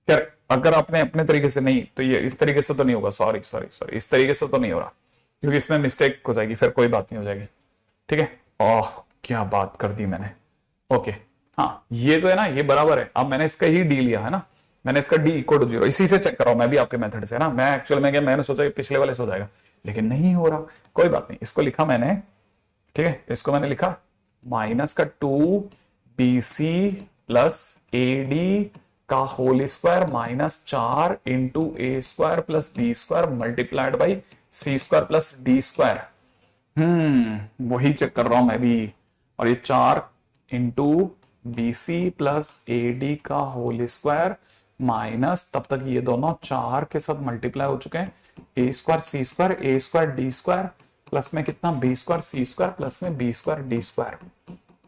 यार अगर आपने अपने तरीके से नहीं, तो ये इस तरीके से तो नहीं होगा, सॉरी सॉरी सॉरी, इस तरीके से तो नहीं हो रहा, क्योंकि इसमें मिस्टेक हो जाएगी, फिर कोई बात नहीं हो जाएगी, ठीक है। ओह क्या बात कर दी मैंने, ओके। हाँ ये जो है ना, ये बराबर है, अब मैंने इसका ही डी लिया है ना, मैंने इसका डी इक्वल टू 0, इसी से चेक कर रहा हूं मैं भी आपके मेथड से ना, मैं एक्चुअल में क्या, मैंने सोचा कि पिछले वाले से हो जाएगा, लेकिन नहीं हो रहा, कोई बात नहीं, इसको लिखा मैंने, ठीक है, इसको मैंने लिखा माइनस का 2bc प्लस ad का whole square minus 4 into a square plus b square multiplied by c square plus d square. वही चेक कर रहा हूं मैं भी, और ये 4 into b c plus a d का होल स्क्वायर माइनस, तब तक ये दोनों 4 के साथ मल्टीप्लाई हो चुके हैं, a square c square a square d square plus में कितना, b square c square plus में b square d square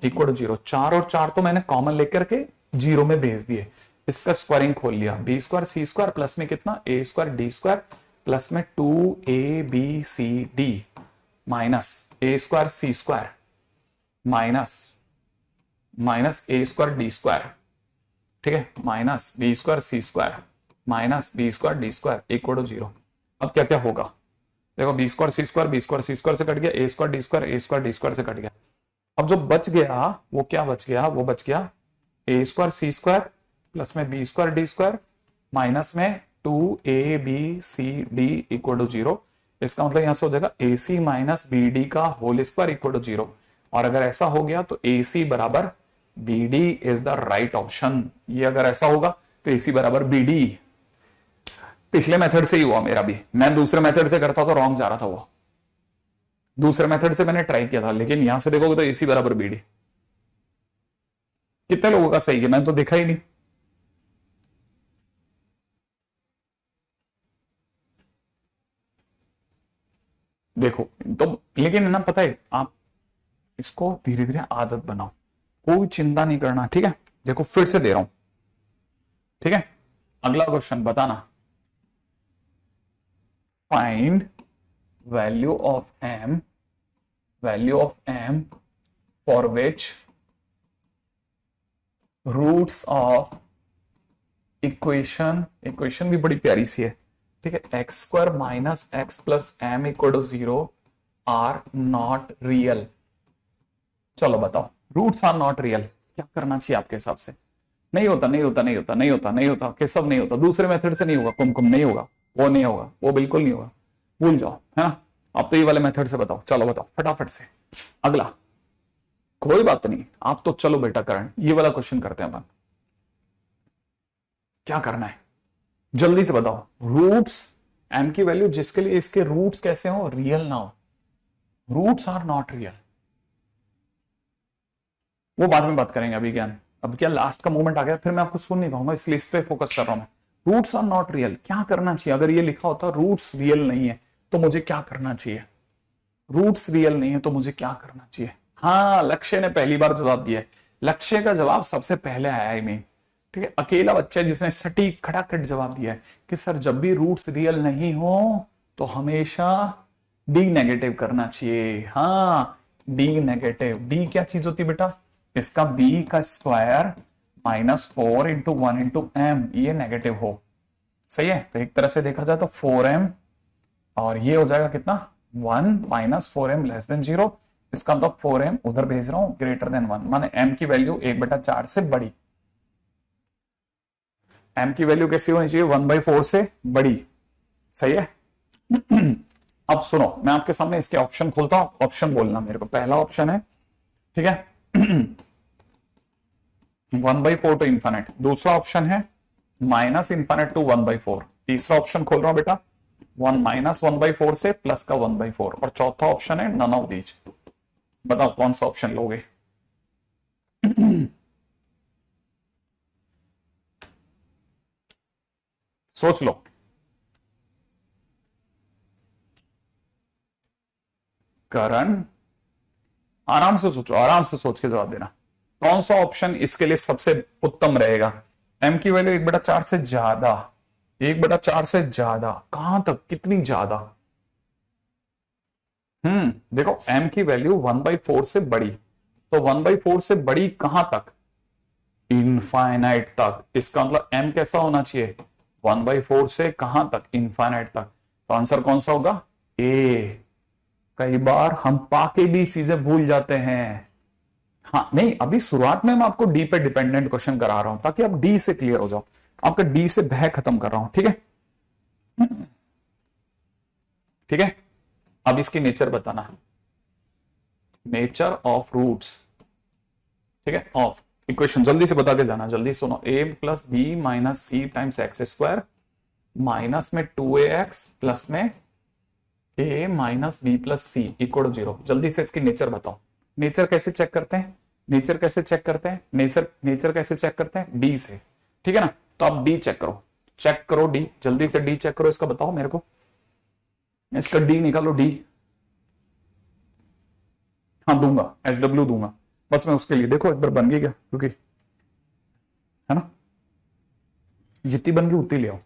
equal to 0। 4 और 4 तो मैंने कॉमन लेकर के 0 में भेज दिए, इसका स्क्वायरिंग खोल लिया, b square c square plus में कितना, a square d square plus में 2abcd minus a square c square minus minus a square d square ठीक है, minus b square c square minus b square d square equal to 0। अब क्या क्या होगा, देखो बी स्क्वायर सी स्क्वायर से cut गया, ए स्क्वायर डी स्क्वायर से कट गया। अब जो बच गया वो क्या बच गया, वो बच गया a square c square plus में b square d square minus में 2ab cd इक्वल टू 0। इसका मतलब यहां से हो जाएगा ac माइनस बी डी का होल स्क्वायर इक्वल टू 0। और अगर ऐसा हो गया तो ac बराबर bd is the right option. ये अगर ऐसा होगा तो ac बराबर bd। पिछले मेथड से ही हुआ मेरा भी, मैं दूसरे मेथड से करता तो रॉन्ग जा रहा था, वो दूसरे मेथड से मैंने ट्राई किया था, लेकिन यहां से देखोगे तो ac बराबर bd। कितने लोगों का सही है, मैंने तो देखा ही नहीं। देखो तो, लेकिन है ना, पता है आप इसको धीरे धीरे आदत बनाओ, कोई चिंता नहीं करना, ठीक है। देखो फिर से दे रहा हूं, ठीक है। अगला क्वेश्चन बताना, find value of m for which roots of equation भी बड़ी प्यारी सी है, ठीक है। X square minus x plus m equal to 0 are not real. चलो बताओ, रूट्स आर नॉट रियल, क्या करना चाहिए आपके हिसाब से? नहीं होता नहीं होता नहीं होता नहीं होता नहीं होता, कैसे नहीं होता? दूसरे मेथड से नहीं होगा, कुमकुम नहीं होगा, वो नहीं होगा, वो बिल्कुल नहीं होगा, भूल जाओ, है ना। अब तो ये वाले मेथड से बताओ, चलो बताओ फटाफट से। अगला, कोई बात नहीं, आप तो चलो बेटा करण, ये वाला क्वेश्चन करते हैं अपन। क्या करना है जल्दी से बताओ। रूट्स एम की वैल्यू जिसके लिए इसके रूट्स कैसे हो, रियल ना हो, रूट्स आर नॉट रियल, वो बाद में बात करेंगे, अभी ज्ञान अब क्या लास्ट का मोमेंट आ गया, फिर मैं आपको सुन नहीं पाऊंगा, इसलिए इस पे फोकस कर रहा हूं मैं। रूट्स आर नॉट रियल, क्या करना चाहिए? अगर ये लिखा होता रूट्स रियल नहीं है तो मुझे क्या करना चाहिए? रूट्स रियल नहीं है तो मुझे क्या करना चाहिए? हाँ, लक्ष्य ने पहली बार जवाब दिया है, लक्ष्य का जवाब सबसे पहले आया है में, ठीक है। अकेला बच्चा जिसने सटीक खड़ाखट जवाब दिया है कि सर जब भी रूट्स रियल नहीं हो तो हमेशा डी नेगेटिव करना चाहिए। हाँ, डी नेगेटिव, डी क्या चीज होती है बेटा? इसका बी का स्क्वायर -4 इंटू 1 इंटू एम, ये नेगेटिव हो, सही है। तो एक तरह से देखा जाए तो 4m, और ये हो जाएगा कितना, 1 माइनस 4m लेस देन 0। इसका मतलब 4m उधर भेज रहा हूं ग्रेटर देन 1, माने m की वैल्यू 1/4 से बड़ी। m की वैल्यू कैसी होनी चाहिए? 1/4 से बड़ी, सही है। अब सुनो, मैं आपके सामने इसके ऑप्शन खोलता हूं, ऑप्शन बोलना मेरे को। पहला ऑप्शन है, ठीक है, 1/4 टू इंफाइनाइट। दूसरा ऑप्शन है माइनस इंफाइनाइट टू 1/4। तीसरा ऑप्शन खोल रहा हूं बेटा, 1 - 1/4 से प्लस का 1/4। और चौथा ऑप्शन है नन ऑफ दीज। बताओ कौन सा ऑप्शन लोगे? सोच लो, करण आराम से सोचो, आराम से सोच के जवाब देना। कौन सा ऑप्शन इसके लिए सबसे उत्तम रहेगा? m की वैल्यू 1/4 से ज्यादा, 1/4 से ज्यादा, कहां तक, कितनी ज्यादा? देखो m की वैल्यू 1/4 से बड़ी, तो 1/4 से बड़ी कहां तक? इनफाइनाइट तक। इसका मतलब m कैसा होना चाहिए? 1/4 से कहां तक? इनफाइनाइट तक। तो आंसर कौन सा होगा? ए। कई बार हम पाके भी चीजें भूल जाते हैं। हाँ नहीं, अभी शुरुआत में मैं आपको डी पे डिपेंडेंट क्वेश्चन करा रहा हूं ताकि आप डी से क्लियर हो जाओ, आपका डी से भय खत्म कर रहा हूं, ठीक है। ठीक है, अब इसकी नेचर बताना है, नेचर ऑफ रूट्स, ठीक है, ऑफ इक्वेशन। जल्दी से बता के जाना, जल्दी सुनो। a plus b minus c times x square minus में 2ax प्लस में a minus b plus C equal 0। जल्दी से इसकी नेचर बताओ। नेचर कैसे चेक करते हैं? नेचर कैसे चेक करते हैं? नेचर कैसे चेक करते हैं? डी से, ठीक है ना। तो आप डी चेक करो, चेक करो डी, जल्दी से डी चेक करो, इसका बताओ मेरे को, इसका डी निकालो, डी। हाँ दूंगा, SW दूंगा, बस मैं उसके लिए, देखो एक बार बन गई क्या, क्योंकि है ना, जितनी बन गई उतनी ले आओ।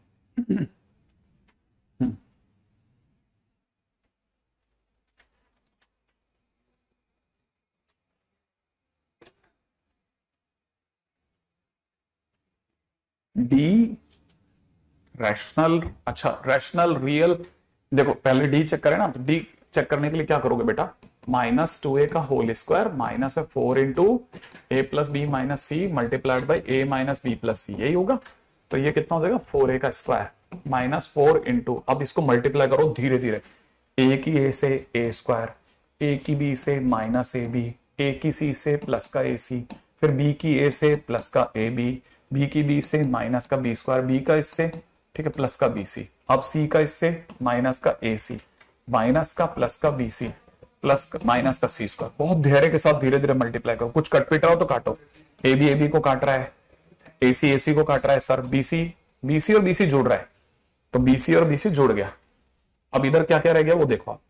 डी रैशनल, अच्छा रैशनल रियल, देखो पहले डी चेक करें ना, तो डी चेक करने के लिए क्या करोगे बेटा, -2a का whole square minus 4 into a plus b minus c multiplied by a minus b plus c, यही होगा। तो ये कितना हो जाएगा 4a का स्क्वायर -4 इंटू, अब इसको मल्टीप्लाई करो धीरे धीरे, ए की ए से ए स्क्वायर, ए की बी से माइनस ए बी, ए की सी से प्लस का ए सी, फिर बी की ए से प्लस का ए बी, बी की बी से माइनस का बी स्क्वायर, बी का इससे ठीक है प्लस का बी सी, अब सी का इससे माइनस का ए सी, माइनस का प्लस का बी सी, प्लस माइनस का सी स्क्वायर। बहुत धैर्य के साथ धीरे धीरे मल्टीप्लाई करो, कुछ कट पीट रहा हो तो काटो, ए बी को काट रहा है, ए सी को काट रहा है सर, बीसी और बीसी जोड़ रहा है, तो बीसी और बीसी जुड़ गया। अब इधर क्या क्या रह गया वो देखो आप,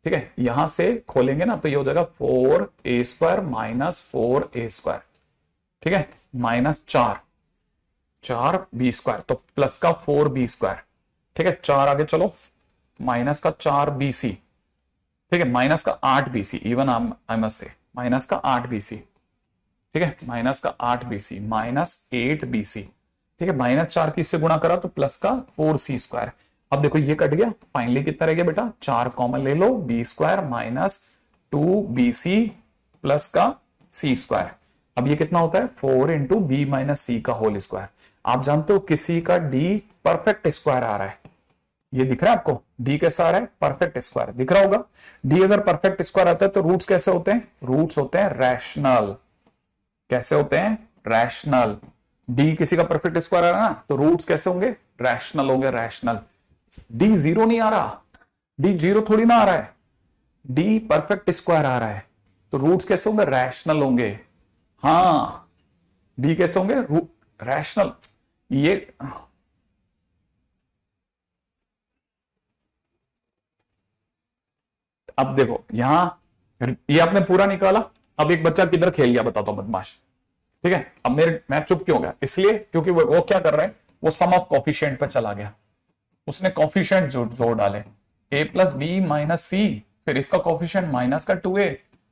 ठीक है, यहां से खोलेंगे ना तो ये हो जाएगा 4a square minus 4a square, ठीक है, माइनस 4b स्क्वायर, तो प्लस का 4b स्क्वायर, ठीक है, 4 आगे चलो, माइनस का 4bc, ठीक है, माइनस का 8bc, even I must say minus का 8bc, ठीक है, माइनस का 8bc माइनस 8bc, ठीक है, -4 की इससे गुणा करा तो प्लस का 4c स्क्वायर। अब देखो ये कट गया, फाइनली कितना रह गया बेटा, 4 कॉमन ले लो, b square minus 2bc plus का c स्क्वायर। अब ये कितना होता है 4 इंटू बी माइनस सी का होल स्क्वायर। आप जानते हो किसी का d परफेक्ट स्क्वायर आ रहा है, ये दिख रहा है आपको, d कैसा आ रहा है, परफेक्ट स्क्वायर दिख रहा होगा। d अगर परफेक्ट स्क्वायर आता है तो रूट्स कैसे होते हैं, रूट्स होते हैं रैशनल, कैसे होते हैं, रैशनल। d किसी का परफेक्ट स्क्वायर आ रहा है ना, तो रूट्स कैसे होंगे, रैशनल होंगे, रैशनल। d 0 नहीं आ रहा, d 0 थोड़ी ना आ रहा है, d परफेक्ट स्क्वायर आ रहा है, तो रूट्स कैसे होंगे, रैशनल होंगे। हाँ d कैसे होंगे, रैशनल। ये अब देखो यहां ये आपने पूरा निकाला, अब एक बच्चा किधर खेल गया बताता हूं, बदमाश, ठीक है। अब मैं चुप क्यों गया, इसलिए क्योंकि वो क्या कर रहा है, वो सम ऑफ कॉफिशिएंट पे चला गया, उसने कॉफिशिएंट जोड़ डाले, a प्लस बी माइनस सी, फिर इसका कॉफिशिएंट माइनस का 2a,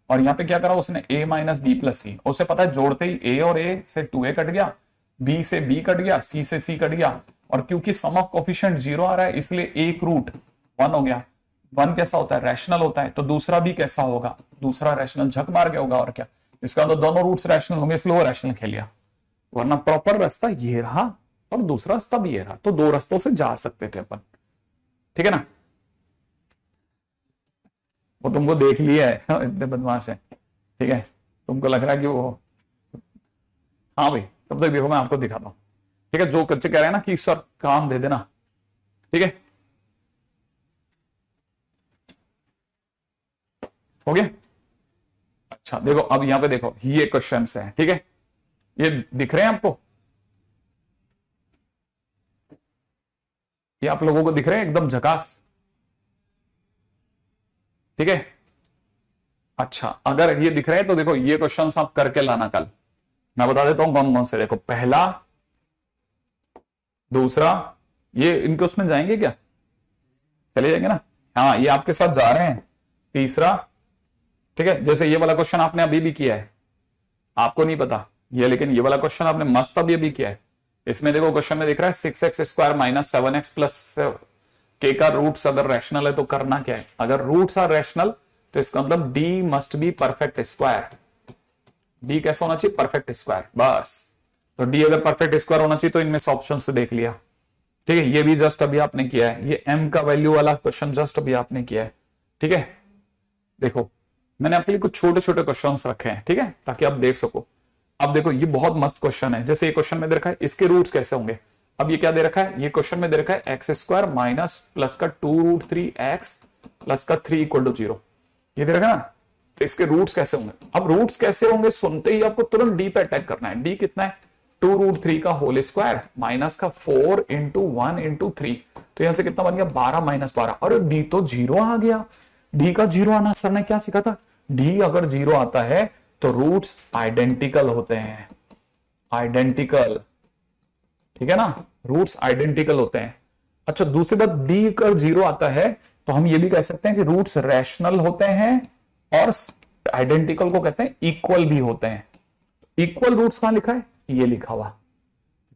और यहाँ पे क्या करा उसने a माइनस बी प्लस सी, उसे पता है जोड़ते ही a और a से 2a कट गया, b से b कट गया, c से c कट गया, और क्योंकि सम ऑफ कॉफिशिएंट 0 आ रहा है इसलिए एक रूट 1 हो गया। 1 कैसा होता है, रैशनल होता है, तो दूसरा भी कैसा होगा, दूसरा रैशनल झक मार गया होगा, और क्या, इसका तो दोनों रूट्स रैशनल होंगे इसलिए वो रैशनल खेल लिया, वरना प्रॉपर रास्ता ये रहा और दूसरा रास्ता भी ये रहा, तो 2 रास्तों से जा सकते थे अपन, ठीक है ना। वो तुमको देख लिया है, इतने बदमाश है, ठीक है, तुमको लग रहा है कि वो, हाँ भाई तब तक देखो मैं आपको दिखाता हूं, ठीक है, जो बच्चे कह रहे हैं ना कि सर काम दे देना, ठीक है, हो गया। अच्छा देखो अब यहां पे देखो ये क्वेश्चंस हैं, ठीक है, ये दिख रहे हैं आपको, ये आप लोगों को दिख रहे हैं एकदम झकास, ठीक है। अच्छा अगर ये दिख रहे हैं तो देखो ये क्वेश्चंस आप करके लाना कल, मैं बता देता हूं कौन कौन से, देखो पहला, दूसरा, ये इनके उसमें जाएंगे क्या, चले जाएंगे ना, हाँ ये आपके साथ जा रहे हैं, तीसरा, ठीक है, जैसे ये वाला क्वेश्चन आपने अभी भी किया है, आपको नहीं पता ये, लेकिन ये वाला क्वेश्चन आपने मस्त अभी अभी किया है। इसमें देखो क्वेश्चन में दिख रहा है 6x square minus 7x plus के का रूट्स अगर रैशनल है तो करना क्या है, अगर रूट्स आर रैशनल तो इसका मतलब d must be perfect square, d कैसा होना चाहिए, परफेक्ट स्क्वायर, बस। तो d अगर परफेक्ट स्क्वायर होना चाहिए तो इनमें से ऑप्शन से देख लिया, ठीक है, ये भी जस्ट अभी आपने किया है, ये m का वैल्यू वाला क्वेश्चन जस्ट अभी आपने किया है, ठीक है। देखो मैंने आपके लिए कुछ छोटे छोटे क्वेश्चंस रखे हैं, ठीक है, ताकि आप देख सको। अब देखो ये बहुत मस्त क्वेश्चन है, जैसे ये क्वेश्चन में दे रखा है इसके रूट्स कैसे होंगे, अब ये क्या दे रखा है, ये क्वेश्चन में दे रखा है एक्स स्क्वायर माइनस प्लस का 2√3x प्लस का 3 इक्वल टू 0, ये दे रखा है ना, तो इसके रूट्स कैसे होंगे। अब रूट्स कैसे होंगे सुनते ही आपको तुरंत डी पे अटैक करना है, डी कितना है 2√3 का होल स्क्वायर माइनस का 4 इंटू 1 इंटू 3, तो यहां से कितना बन गया 12 माइनस 12, अरे डी तो 0 आ गया, डी का 0 आना सर ने क्या सीखा था, डी अगर 0 आता है तो रूट्स आइडेंटिकल होते हैं, आइडेंटिकल, ठीक है ना, रूट्स आइडेंटिकल होते हैं। अच्छा दूसरी बात, डी अगर 0 आता है तो हम ये भी कह सकते हैं कि रूट्स रैशनल होते हैं, और आइडेंटिकल को कहते हैं इक्वल भी होते हैं। इक्वल रूट्स कहां लिखा है, ये लिखा हुआ,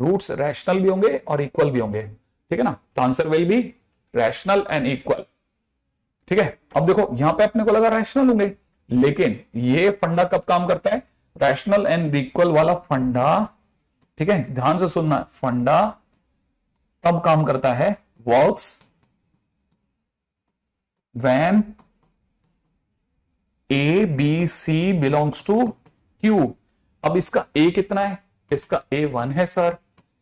रूट्स रैशनल भी होंगे और इक्वल भी होंगे, ठीक है ना। तो answer will be rational and equal, ठीक है। अब देखो यहां पे अपने को लगा रैशनल होंगे, लेकिन ये फंडा कब काम करता है, रैशनल एंड इक्वल वाला फंडा, ठीक है, ध्यान से सुनना, फंडा तब काम करता है, works when a b c belongs to Q. अब इसका ए कितना है, इसका ए 1 है सर,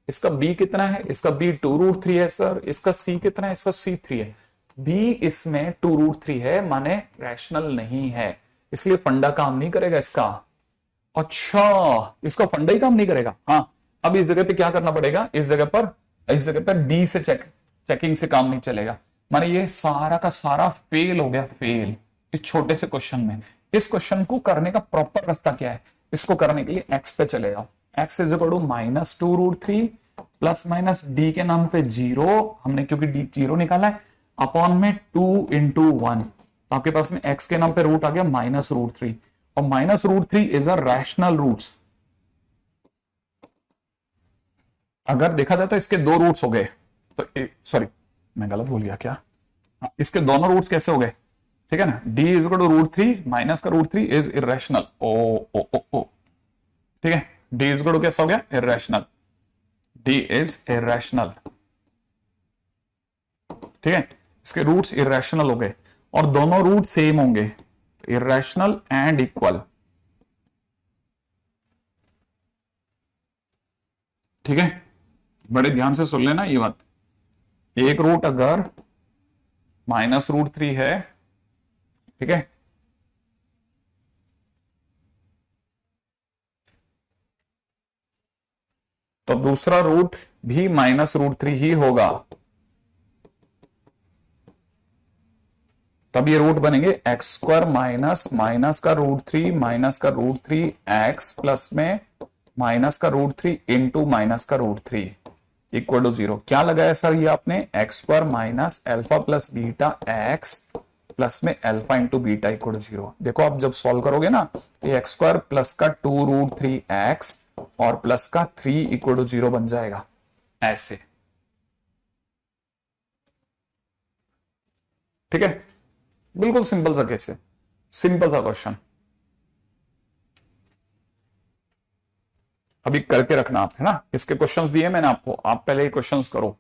इसका बी कितना है, इसका बी 2√3 है सर, इसका सी कितना है, इसका सी 3 है, बी इसमें 2√3 है, माने रैशनल नहीं है, इसलिए फंडा काम नहीं करेगा इसका। अच्छा, इसका फंडा ही काम नहीं करेगा। हाँ, अब इस जगह पे क्या करना पड़ेगा, इस जगह पर डी से चेकिंग से काम नहीं चलेगा, माने ये सारा का सारा फेल हो गया, फेल इस छोटे से क्वेश्चन में। इस क्वेश्चन को करने का प्रॉपर रास्ता क्या है, इसको करने के लिए एक्स पे चले जाओ, x is equal to -2√3 plus minus D के नाम पे 0, हमने क्योंकि डी 0 निकाला है, अपॉन में 2 × 1, तो आपके पास में एक्स के नाम पे रूट आ गया -√3, और -√3 इज अ रैशनल रूट्स। अगर देखा जाए तो इसके दो रूट्स हो गए, तो सॉरी मैं गलत बोल गया क्या, इसके दोनों रूट्स कैसे हो गए, ठीक है ना, d is equal to √3 minus का √3 इज इरेशनल, ओ ठीक है, d इज इक्वल टू कैसा हो गया, इरेशनल, d इज इरेशनल, ठीक है, इसके रूट्स इरेशनल हो गए और दोनों रूट सेम होंगे, इरेशनल एंड इक्वल, ठीक है। बड़े ध्यान से सुन लेना ये बात, एक रूट अगर -√3 है, ठीक है, तो दूसरा रूट भी -√3 ही होगा, तब ये रूट बनेंगे x² माइनस का √3 माइनस का √3 x प्लस में माइनस का √3 इंटू माइनस का √3 इक्वल टू 0। क्या लगाया सर ये आपने, x² minus alpha plus beta x plus में alpha into beta equal to 0। देखो आप जब सॉल्व करोगे ना तो x² प्लस का 2√3x और प्लस का 3 इक्वल टू 0 बन जाएगा, ऐसे, ठीक है। बिल्कुल सिंपल सा केस है, सिंपल सा क्वेश्चन, अभी करके रखना आप, है ना। इसके क्वेश्चंस दिए मैंने आपको, आप पहले ही क्वेश्चंस करो,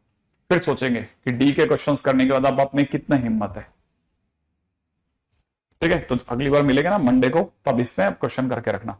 फिर सोचेंगे कि डी के क्वेश्चंस करने के बाद आप में कितना हिम्मत है, ठीक है। तो अगली बार मिलेगा ना मंडे को, तब इसमें आप क्वेश्चन करके रखना।